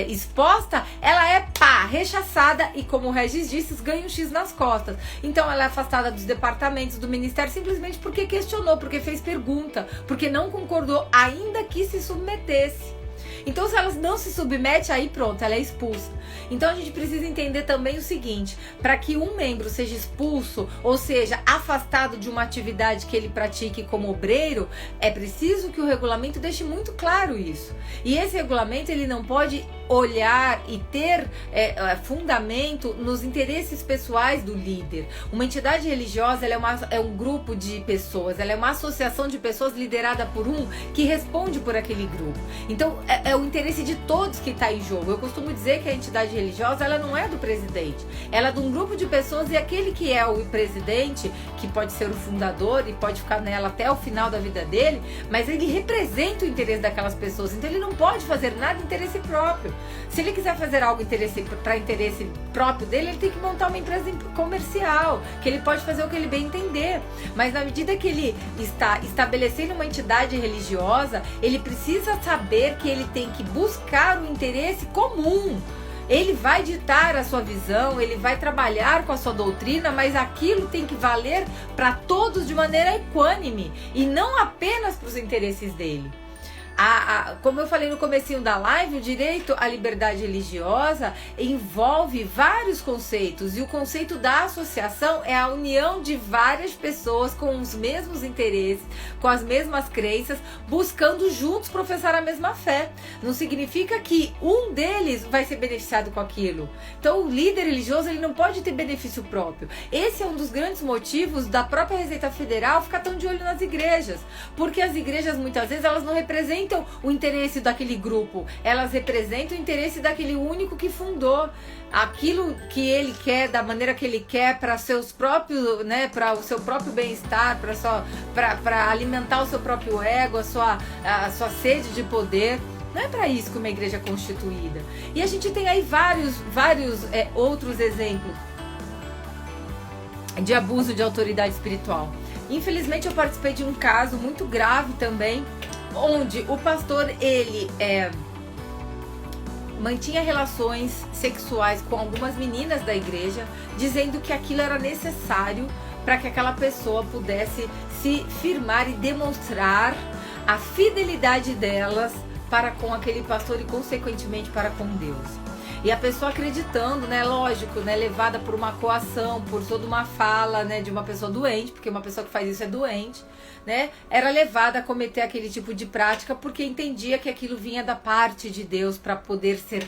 exposta, ela é rechaçada e, como o Regis disse, ganha um X nas costas. Então ela é afastada dos departamentos, do ministério, simplesmente porque questionou, porque fez pergunta, porque não concordou, ainda que se submetesse. Então, se ela não se submete, aí pronto, ela é expulsa. Então, a gente precisa entender também o seguinte: para que um membro seja expulso, ou seja, afastado de uma atividade que ele pratique como obreiro, é preciso que o regulamento deixe muito claro isso. E esse regulamento, ele não pode olhar e ter fundamento nos interesses pessoais do líder. Uma entidade religiosa, ela é um grupo de pessoas, ela é uma associação de pessoas liderada por um que responde por aquele grupo. Então, é o interesse de todos que está em jogo. Eu costumo dizer que a entidade religiosa, ela não é do presidente, ela é de um grupo de pessoas, e aquele que é o presidente, que pode ser o fundador e pode ficar nela até o final da vida dele, mas ele representa o interesse daquelas pessoas, então ele não pode fazer nada de interesse próprio. Se ele quiser fazer algo para interesse próprio dele, ele tem que montar uma empresa comercial, que ele pode fazer o que ele bem entender. Mas na medida que ele está estabelecendo uma entidade religiosa, ele precisa saber que ele tem que buscar o interesse comum. Ele vai ditar a sua visão, ele vai trabalhar com a sua doutrina, mas aquilo tem que valer para todos de maneira equânime e não apenas para os interesses dele. Como eu falei no comecinho da live, o direito à liberdade religiosa envolve vários conceitos, e o conceito da associação é a união de várias pessoas com os mesmos interesses, com as mesmas crenças, buscando juntos professar a mesma fé. Não significa que um deles vai ser beneficiado com aquilo. Então, o líder religioso, ele não pode ter benefício próprio. Esse é um dos grandes motivos da própria Receita Federal ficar tão de olho nas igrejas, porque as igrejas, muitas vezes, elas não representam o interesse daquele grupo, elas representam o interesse daquele único que fundou aquilo que ele quer, da maneira que ele quer, para seus próprios, né, para o seu próprio bem-estar, para alimentar o seu próprio ego, a sua sede de poder. Não é para isso que uma igreja é constituída. E a gente tem aí vários outros exemplos de abuso de autoridade espiritual. Infelizmente, eu participei de um caso muito grave também, onde o pastor, ele mantinha relações sexuais com algumas meninas da igreja, dizendo que aquilo era necessário para que aquela pessoa pudesse se firmar e demonstrar a fidelidade delas para com aquele pastor e, consequentemente, para com Deus. E a pessoa acreditando, né, lógico, né, levada por uma coação, por toda uma fala, né, de uma pessoa doente, porque uma pessoa que faz isso é doente, né, era levada a cometer aquele tipo de prática porque entendia que aquilo vinha da parte de Deus para poder ser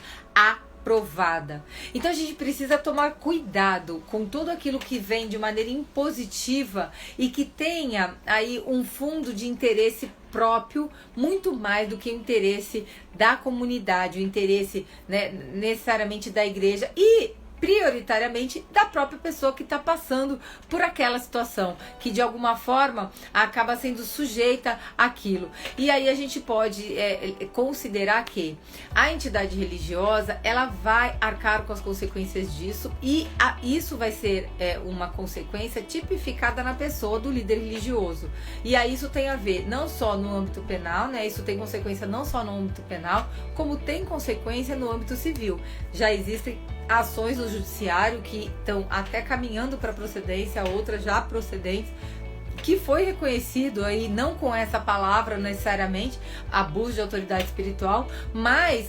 aprovada. Então a gente precisa tomar cuidado com tudo aquilo que vem de maneira impositiva e que tenha aí um fundo de interesse próprio, muito mais do que o interesse da comunidade, o interesse, né, necessariamente da igreja e prioritariamente da própria pessoa que está passando por aquela situação, que de alguma forma acaba sendo sujeita àquilo. E aí a gente pode considerar que a entidade religiosa, ela vai arcar com as consequências disso, e isso vai ser uma consequência tipificada na pessoa do líder religioso. E aí isso tem a ver não só no âmbito penal, né? Isso tem consequência não só no âmbito penal, como tem consequência no âmbito civil. Já existem ações do judiciário que estão até caminhando para procedência, outras já procedentes, que foi reconhecido aí, não com essa palavra necessariamente, abuso de autoridade espiritual, mas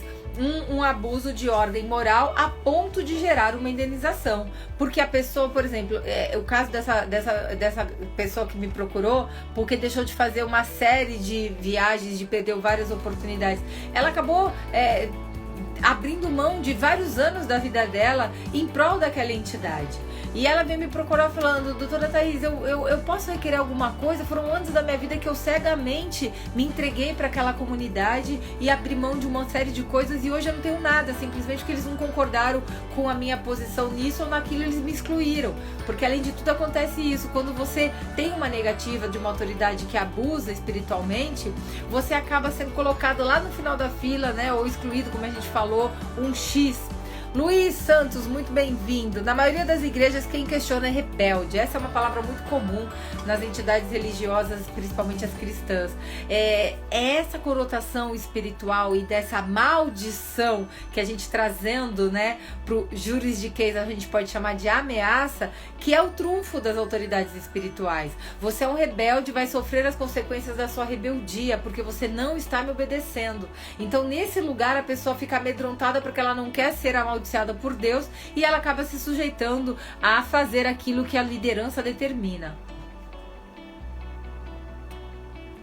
um abuso de ordem moral a ponto de gerar uma indenização. Porque a pessoa, por exemplo, o caso dessa pessoa que me procurou, porque deixou de fazer uma série de viagens, de perdeu várias oportunidades, ela acabou abrindo mão de vários anos da vida dela em prol daquela entidade. E ela veio me procurar falando: doutora Thaís, eu posso requerer alguma coisa? Foram anos da minha vida que eu cegamente me entreguei para aquela comunidade e abri mão de uma série de coisas, e hoje eu não tenho nada, simplesmente porque eles não concordaram com a minha posição nisso ou naquilo, eles me excluíram. Porque além de tudo acontece isso, quando você tem uma negativa de uma autoridade que abusa espiritualmente, você acaba sendo colocado lá no final da fila, né, ou excluído, como a gente falou, um X. Luiz Santos, muito bem-vindo. Na maioria das igrejas, quem questiona é rebelde. Essa é uma palavra muito comum nas entidades religiosas, principalmente as cristãs. Essa conotação espiritual e dessa maldição que a gente trazendo, né, pro juridiquês, a gente pode chamar de ameaça, que é o trunfo das autoridades espirituais. Você é um rebelde, vai sofrer as consequências da sua rebeldia, porque você não está me obedecendo. Então, nesse lugar, a pessoa fica amedrontada porque ela não quer ser amaldiçoada por Deus, e ela acaba se sujeitando a fazer aquilo que a liderança determina.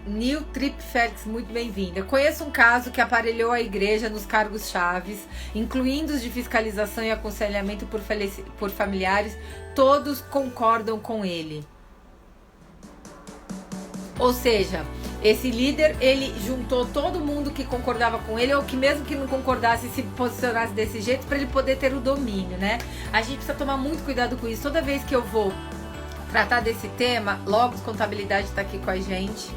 Nil Trip Félix, muito bem-vinda. Conheço um caso que aparelhou a igreja nos cargos chaves, incluindo os de fiscalização e aconselhamento por familiares. Todos concordam com ele. Ou seja, esse líder, ele juntou todo mundo que concordava com ele, ou que mesmo que não concordasse, se posicionasse desse jeito, para ele poder ter o domínio, né? A gente precisa tomar muito cuidado com isso. Toda vez que eu vou tratar desse tema, Logos Contabilidade está aqui com a gente.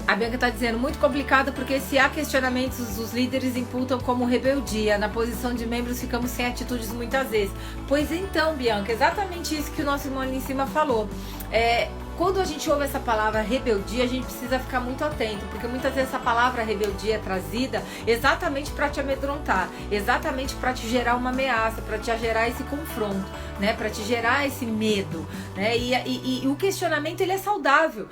A Bianca está dizendo, muito complicado, porque se há questionamentos, os líderes imputam como rebeldia. Na posição de membros ficamos sem atitudes muitas vezes. Pois então, Bianca, exatamente isso que o nosso irmão ali em cima falou. Quando a gente ouve essa palavra rebeldia, a gente precisa ficar muito atento, porque muitas vezes essa palavra rebeldia é trazida exatamente para te amedrontar, exatamente para te gerar uma ameaça, para te gerar esse confronto, né, para te gerar esse medo, né? E o questionamento, ele é saudável.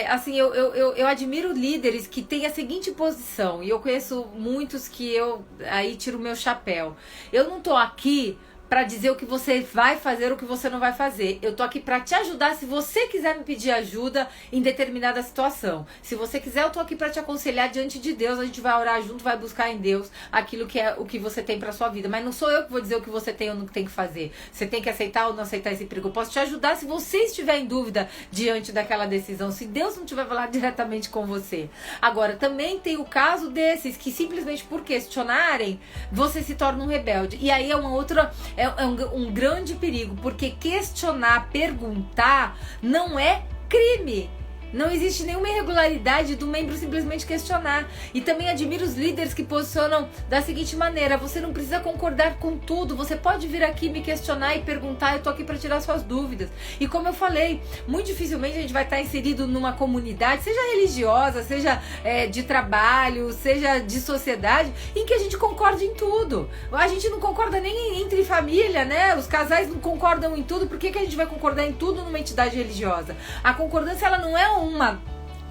Assim, eu admiro líderes que têm a seguinte posição, e eu conheço muitos que eu aí tiro o meu chapéu. Eu não tô aqui para dizer o que você vai fazer ou o que você não vai fazer. Eu tô aqui para te ajudar se você quiser me pedir ajuda em determinada situação. Se você quiser, eu tô aqui para te aconselhar diante de Deus. A gente vai orar junto, vai buscar em Deus aquilo que é o que você tem para sua vida. Mas não sou eu que vou dizer o que você tem ou não tem que fazer. Você tem que aceitar ou não aceitar esse perigo. Eu posso te ajudar se você estiver em dúvida diante daquela decisão, se Deus não tiver falado diretamente com você. Agora, também tem o caso desses que simplesmente por questionarem, você se torna um rebelde. E aí é uma outra... É um grande perigo, porque questionar, perguntar, não é crime. Não existe nenhuma irregularidade do membro simplesmente questionar. E também admiro os líderes que posicionam da seguinte maneira: você não precisa concordar com tudo, você pode vir aqui me questionar e perguntar, eu tô aqui para tirar suas dúvidas. E como eu falei, muito dificilmente a gente vai estar inserido numa comunidade, seja religiosa, seja de trabalho, seja de sociedade, em que a gente concorde em tudo. A gente não concorda nem entre família, né? Os casais não concordam em tudo. Por que a gente vai concordar em tudo numa entidade religiosa? A concordância, ela não é uma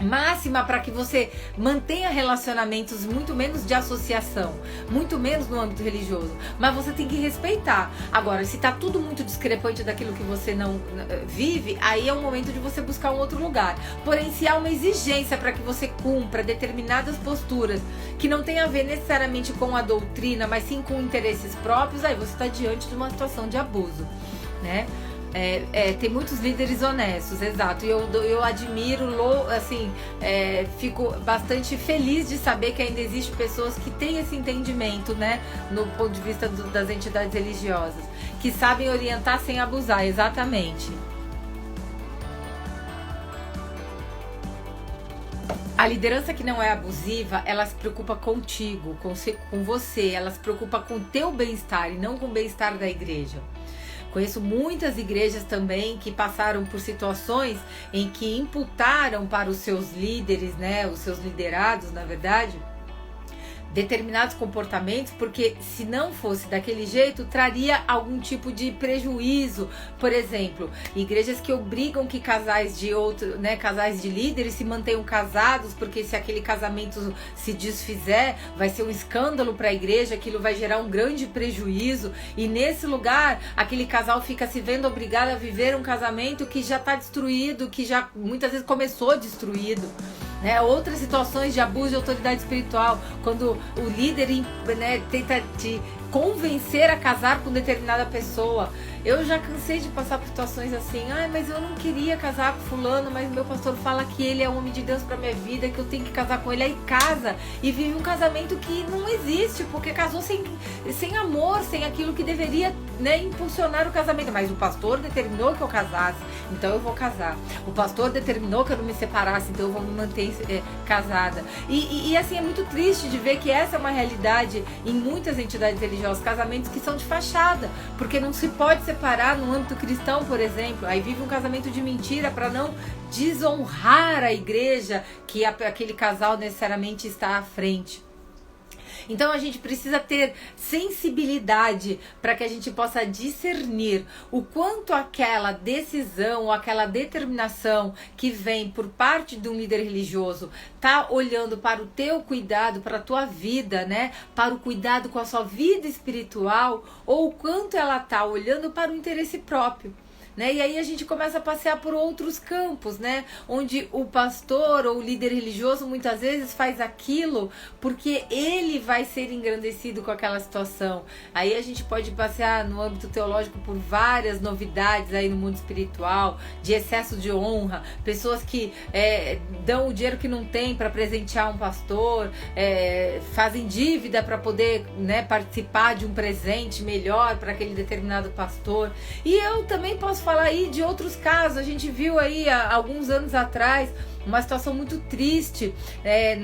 máxima para que você mantenha relacionamentos muito menos de associação, muito menos no âmbito religioso, mas você tem que respeitar. Agora, se tá tudo muito discrepante daquilo que você não vive, aí é o momento de você buscar um outro lugar. Porém, se há uma exigência para que você cumpra determinadas posturas que não tem a ver necessariamente com a doutrina, mas sim com interesses próprios, aí você está diante de uma situação de abuso, né? Tem muitos líderes honestos, exato, e eu admiro, assim, fico bastante feliz de saber que ainda existe pessoas que têm esse entendimento, né, no ponto de vista das entidades religiosas, que sabem orientar sem abusar, exatamente. A liderança que não é abusiva, ela se preocupa contigo, com você, ela se preocupa com o teu bem-estar e não com o bem-estar da igreja. Conheço muitas igrejas também que passaram por situações em que imputaram para os seus líderes, né, os seus liderados, na verdade, determinados comportamentos, porque se não fosse daquele jeito, traria algum tipo de prejuízo. Por exemplo, igrejas que obrigam que casais de líderes se mantenham casados, porque se aquele casamento se desfizer, vai ser um escândalo para a igreja, aquilo vai gerar um grande prejuízo, e nesse lugar, aquele casal fica se vendo obrigado a viver um casamento que já está destruído, que já muitas vezes começou destruído. Outras situações de abuso de autoridade espiritual, quando o líder, né, tenta te convencer a casar com determinada pessoa. Eu já cansei de passar por situações assim, mas eu não queria casar com fulano, mas meu pastor fala que ele é o homem de Deus pra minha vida, que eu tenho que casar com ele. Aí casa e vive um casamento que não existe, porque casou sem amor, sem aquilo que deveria, né, impulsionar o casamento. Mas o pastor determinou que eu casasse, então eu vou casar. O pastor determinou que eu não me separasse, então eu vou me manter casada. E assim, é muito triste de ver que essa é uma realidade em muitas entidades religiosas, casamentos que são de fachada, porque não se pode separar no âmbito cristão, por exemplo. Aí vive um casamento de mentira para não desonrar a igreja que aquele casal necessariamente está à frente. Então a gente precisa ter sensibilidade para que a gente possa discernir o quanto aquela decisão ou aquela determinação que vem por parte de um líder religioso tá olhando para o teu cuidado, para a tua vida, né? Para o cuidado com a sua vida espiritual, ou o quanto ela tá olhando para o interesse próprio. E aí a gente começa a passear por outros campos, né? Onde o pastor ou o líder religioso muitas vezes faz aquilo porque ele vai ser engrandecido com aquela situação. Aí a gente pode passear no âmbito teológico por várias novidades aí no mundo espiritual, de excesso de honra, pessoas que dão o dinheiro que não tem para presentear um pastor, fazem dívida para poder, né, participar de um presente melhor para aquele determinado pastor. E eu também posso falar aí de outros casos. A gente viu aí há alguns anos atrás uma situação muito triste,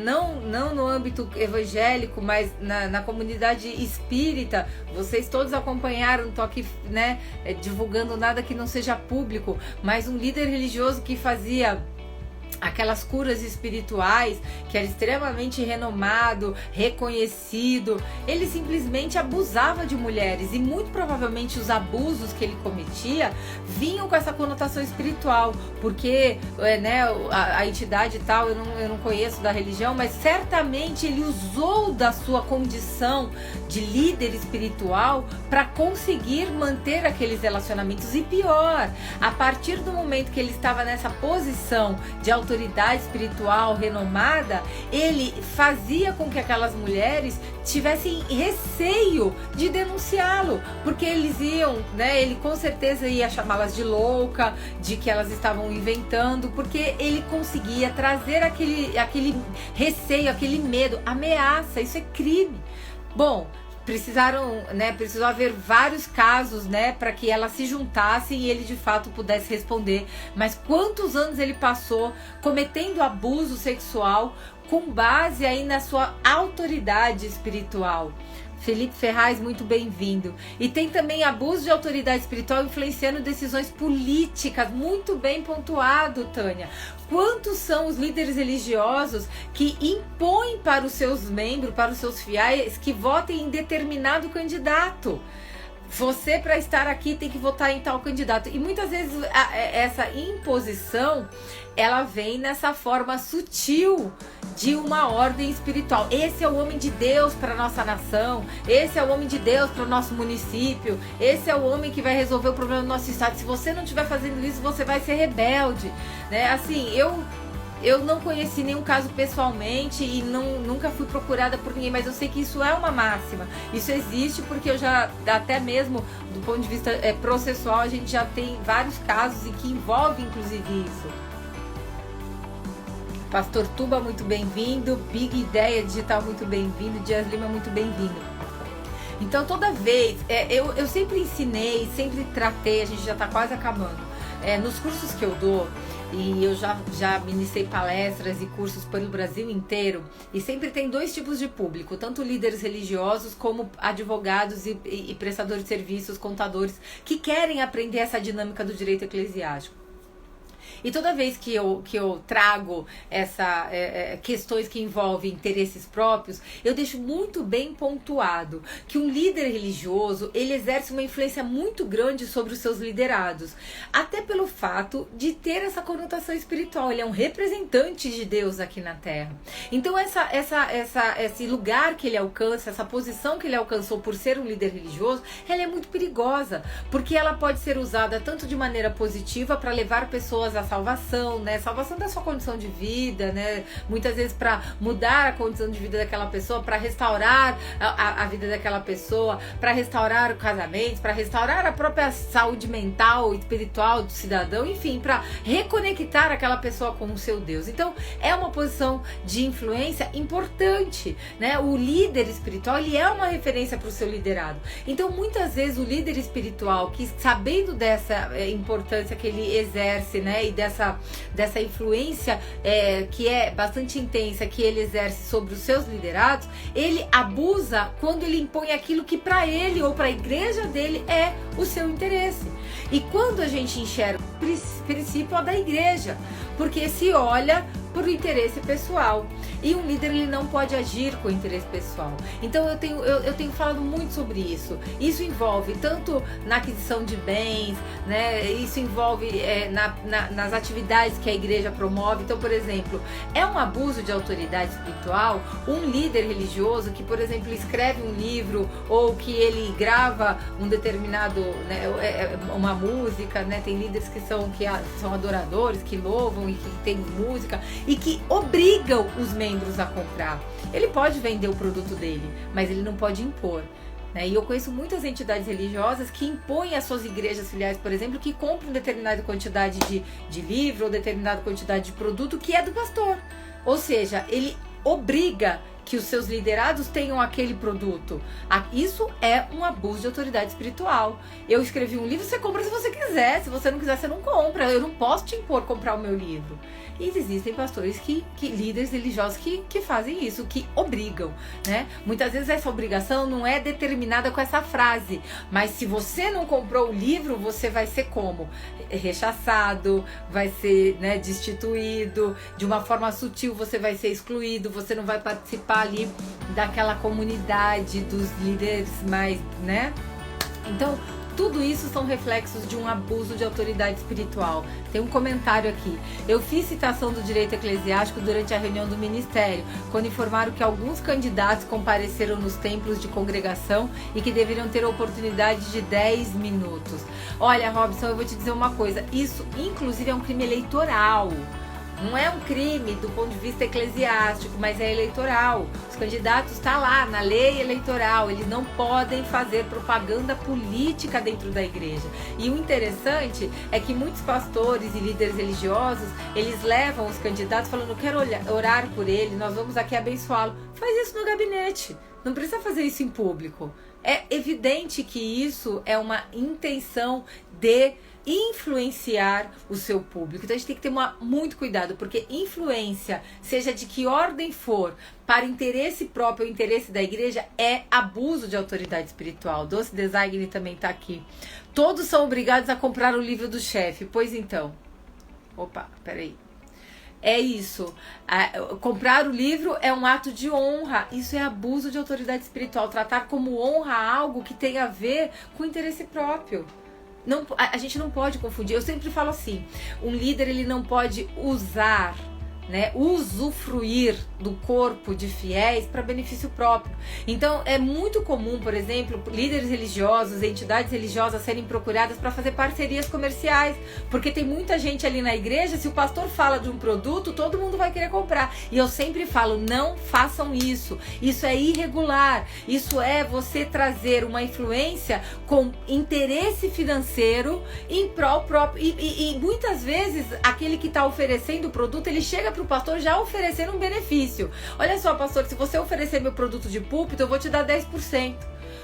não no âmbito evangélico, mas na comunidade espírita. Vocês todos acompanharam, não tô aqui, né, divulgando nada que não seja público, mas um líder religioso que fazia aquelas curas espirituais, que era extremamente renomado, reconhecido, ele simplesmente abusava de mulheres, e muito provavelmente os abusos que ele cometia vinham com essa conotação espiritual, porque a entidade e tal, eu não conheço da religião, mas certamente ele usou da sua condição de líder espiritual para conseguir manter aqueles relacionamentos. E pior, a partir do momento que ele estava nessa posição de autoridade espiritual renomada, ele fazia com que aquelas mulheres tivessem receio de denunciá-lo, porque eles iam, ele com certeza ia chamá-las de louca, de que elas estavam inventando, porque ele conseguia trazer aquele receio, aquele medo, ameaça. Isso é crime. Bom, precisou haver vários casos, para que elas se juntassem e ele de fato pudesse responder. Mas quantos anos ele passou cometendo abuso sexual com base aí na sua autoridade espiritual? Felipe Ferraz, muito bem-vindo. E tem também abuso de autoridade espiritual influenciando decisões políticas. Muito bem pontuado, Tânia. Quantos são os líderes religiosos que impõem para os seus membros, para os seus fiéis, que votem em determinado candidato? Você, para estar aqui, tem que votar em tal candidato. E muitas vezes essa imposição, ela vem nessa forma sutil de uma ordem espiritual. Esse é o homem de Deus para nossa nação, esse é o homem de Deus para o nosso município, esse é o homem que vai resolver o problema do nosso estado. Se você não estiver fazendo isso, você vai ser rebelde, né? Assim, eu não conheci nenhum caso pessoalmente e nunca fui procurada por ninguém, mas eu sei que isso é uma máxima. Isso existe porque eu já, até mesmo do ponto de vista processual, a gente já tem vários casos e que envolve inclusive isso. Pastor Tuba, muito bem-vindo. Big Ideia Digital, muito bem-vindo. Dias Lima, muito bem-vindo. Então, toda vez, eu sempre ensinei, sempre tratei, a gente já está quase acabando. Nos cursos que eu dou, e eu já ministrei palestras e cursos pelo Brasil inteiro, e sempre tem dois tipos de público, tanto líderes religiosos como advogados e prestadores de serviços, contadores, que querem aprender essa dinâmica do direito eclesiástico. E toda vez que eu trago questões que envolvem interesses próprios, eu deixo muito bem pontuado que um líder religioso, ele exerce uma influência muito grande sobre os seus liderados, até pelo fato de ter essa conotação espiritual. Ele é um representante de Deus aqui na Terra. Então esse lugar que ele alcança, essa posição que ele alcançou por ser um líder religioso, ela é muito perigosa, porque ela pode ser usada tanto de maneira positiva para levar pessoas à salvação, né? Salvação da sua condição de vida, né? Muitas vezes para mudar a condição de vida daquela pessoa, para restaurar a vida daquela pessoa, para restaurar o casamento, para restaurar a própria saúde mental, espiritual do cidadão, enfim, para reconectar aquela pessoa com o seu Deus. Então, é uma posição de influência importante, né? O líder espiritual, ele é uma referência para o seu liderado. Então, muitas vezes o líder espiritual, que sabendo dessa importância que ele exerce, né? E dessa influência que é bastante intensa, que ele exerce sobre os seus liderados, ele abusa quando ele impõe aquilo que para ele ou para a igreja dele é o seu interesse. E quando a gente enxerga o princípio da igreja, porque se olha por interesse pessoal. E um líder, ele não pode agir com interesse pessoal. Então eu tenho falado muito sobre isso. Isso envolve tanto na aquisição de bens, né? Isso envolve nas atividades que a igreja promove. Então, por exemplo, é um abuso de autoridade espiritual um líder religioso que, por exemplo, escreve um livro ou que ele grava um determinado, né, uma música, né? Tem líderes que são adoradores, que louvam e que tem música e que obrigam os membros a comprar. Ele pode vender o produto dele, mas ele não pode impor, né? E eu conheço muitas entidades religiosas que impõem às suas igrejas filiais, por exemplo, que compram determinada quantidade de livro ou determinada quantidade de produto que é do pastor. Ou seja, ele obriga que os seus liderados tenham aquele produto. Isso é um abuso de autoridade espiritual. Eu escrevi um livro, você compra se você quiser. Se você não quiser, você não compra. Eu não posso te impor comprar o meu livro. E existem pastores líderes religiosos que fazem isso, que obrigam, né? Muitas vezes essa obrigação não é determinada com essa frase, mas se você não comprou o livro, você vai ser como? Rechaçado, vai ser, né, destituído, de uma forma sutil você vai ser excluído, você não vai participar ali daquela comunidade dos líderes mais, né? Então, tudo isso são reflexos de um abuso de autoridade espiritual. Tem um comentário aqui. Eu fiz citação do direito eclesiástico durante a reunião do ministério, quando informaram que alguns candidatos compareceram nos templos de congregação e que deveriam ter oportunidade de 10 minutos. Olha, Robson, eu vou te dizer uma coisa. Isso, inclusive, é um crime eleitoral. Não é um crime do ponto de vista eclesiástico, mas é eleitoral. Os candidatos estão lá na lei eleitoral, eles não podem fazer propaganda política dentro da igreja. E o interessante é que muitos pastores e líderes religiosos, eles levam os candidatos falando, quero orar por ele, nós vamos aqui abençoá-lo. Faz isso no gabinete, não precisa fazer isso em público. É evidente que isso é uma intenção de influenciar o seu público. Então a gente tem que ter muito cuidado, porque influência, seja de que ordem for, para interesse próprio ou interesse da igreja, é abuso de autoridade espiritual. Doce Design também está aqui. Todos são obrigados a comprar o livro do chefe. Pois então. Opa, peraí. é isso. Comprar o livro é um ato de honra. Isso é abuso de autoridade espiritual. Tratar como honra algo que tem a ver com interesse próprio. Não, a gente não pode confundir. Eu sempre falo assim, um líder ele não pode usar, né, usufruir do corpo de fiéis para benefício próprio. Então é muito comum, por exemplo, líderes religiosos, entidades religiosas serem procuradas para fazer parcerias comerciais, porque tem muita gente ali na igreja, se o pastor fala de um produto, todo mundo vai querer comprar. E eu sempre falo, não façam isso. Isso é irregular. Isso é você trazer uma influência com interesse financeiro em prol próprio. E muitas vezes aquele que está oferecendo o produto, ele chega para o pastor já oferecendo um benefício. Olha só, pastor, se você oferecer meu produto de púlpito, eu vou te dar 10%.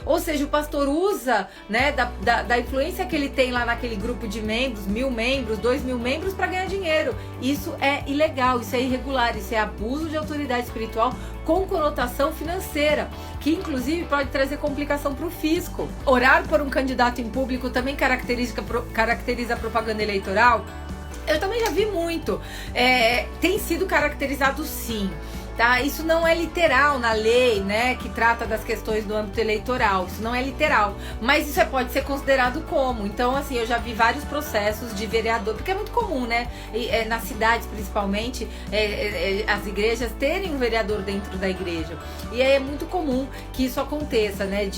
Ou seja, o pastor usa, né, da influência que ele tem lá naquele grupo de membros, 1.000 membros, 2.000 membros, para ganhar dinheiro. Isso é ilegal, isso é irregular, isso é abuso de autoridade espiritual com conotação financeira, que inclusive pode trazer complicação para o fisco. Orar por um candidato em público também caracteriza a propaganda eleitoral. Eu também já vi muito. Tem sido caracterizado sim. Tá? Isso não é literal na lei, né, que trata das questões do âmbito eleitoral. Isso não é literal, mas isso pode ser considerado como. Então, assim, eu já vi vários processos de vereador, porque é muito comum, né, nas cidades principalmente, as igrejas terem um vereador dentro da igreja. E aí é muito comum que isso aconteça, né,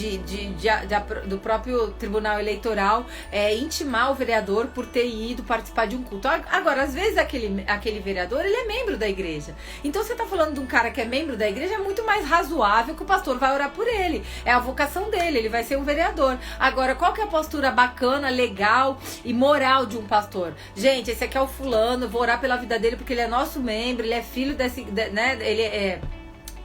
do próprio Tribunal Eleitoral intimar o vereador por ter ido participar de um culto. Agora, às vezes aquele vereador, ele é membro da igreja. Então, você tá falando de um cara que é membro da igreja, é muito mais razoável que o pastor vai orar por ele. É a vocação dele, ele vai ser um vereador. Agora, qual que é a postura bacana, legal e moral de um pastor? Gente, esse aqui é o fulano, eu vou orar pela vida dele porque ele é nosso membro, ele é filho né, ele é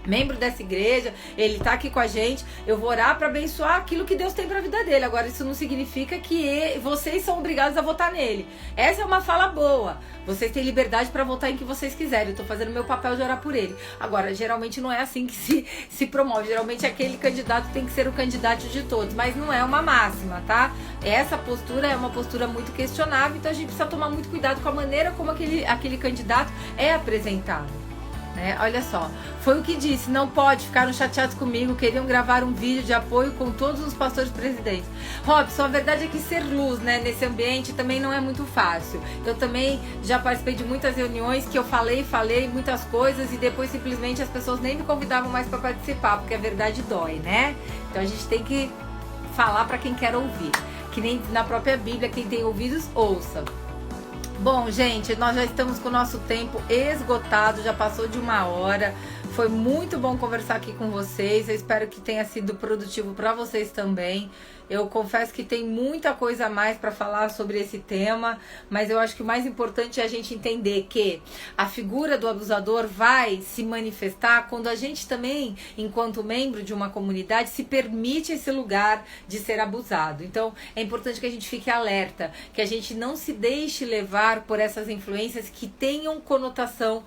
membro dessa igreja, ele tá aqui com a gente, eu vou orar para abençoar aquilo que Deus tem para a vida dele. Agora, isso não significa que vocês são obrigados a votar nele. Essa é uma fala boa. Vocês têm liberdade para votar em que vocês quiserem. Eu tô fazendo meu papel de orar por ele. Agora, geralmente não é assim que se promove. Geralmente aquele candidato tem que ser o candidato de todos, mas não é uma máxima, tá? Essa postura é uma postura muito questionável, então a gente precisa tomar muito cuidado com a maneira como aquele candidato é apresentado. Olha só, foi o que disse, não pode, ficaram chateados comigo, queriam gravar um vídeo de apoio com todos os pastores presidentes. Robson, a verdade é que ser luz, né, nesse ambiente também não é muito fácil. Eu também já participei de muitas reuniões que eu falei muitas coisas e depois simplesmente as pessoas nem me convidavam mais para participar, porque a verdade dói, né? Então a gente tem que falar para quem quer ouvir, que nem na própria Bíblia, quem tem ouvidos, ouça. Bom, gente, nós já estamos com o nosso tempo esgotado, já passou de 1 hora. Foi muito bom conversar aqui com vocês. Eu espero que tenha sido produtivo para vocês também. Eu confesso que tem muita coisa a mais para falar sobre esse tema, mas eu acho que o mais importante é a gente entender que a figura do abusador vai se manifestar quando a gente também, enquanto membro de uma comunidade, se permite esse lugar de ser abusado. Então, é importante que a gente fique alerta, que a gente não se deixe levar por essas influências que tenham conotação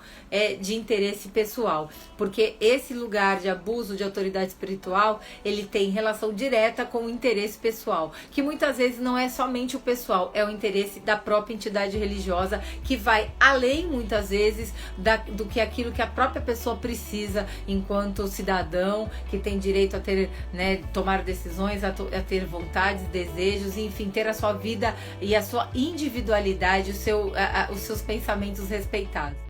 de interesse pessoal, porque esse lugar de abuso de autoridade espiritual, ele tem relação direta com o interesse pessoal, que muitas vezes não é somente o pessoal, é o interesse da própria entidade religiosa, que vai além muitas vezes do que aquilo que a própria pessoa precisa enquanto cidadão, que tem direito a ter, né, tomar decisões, a ter vontades, desejos, enfim, ter a sua vida e a sua individualidade, os seus pensamentos respeitados.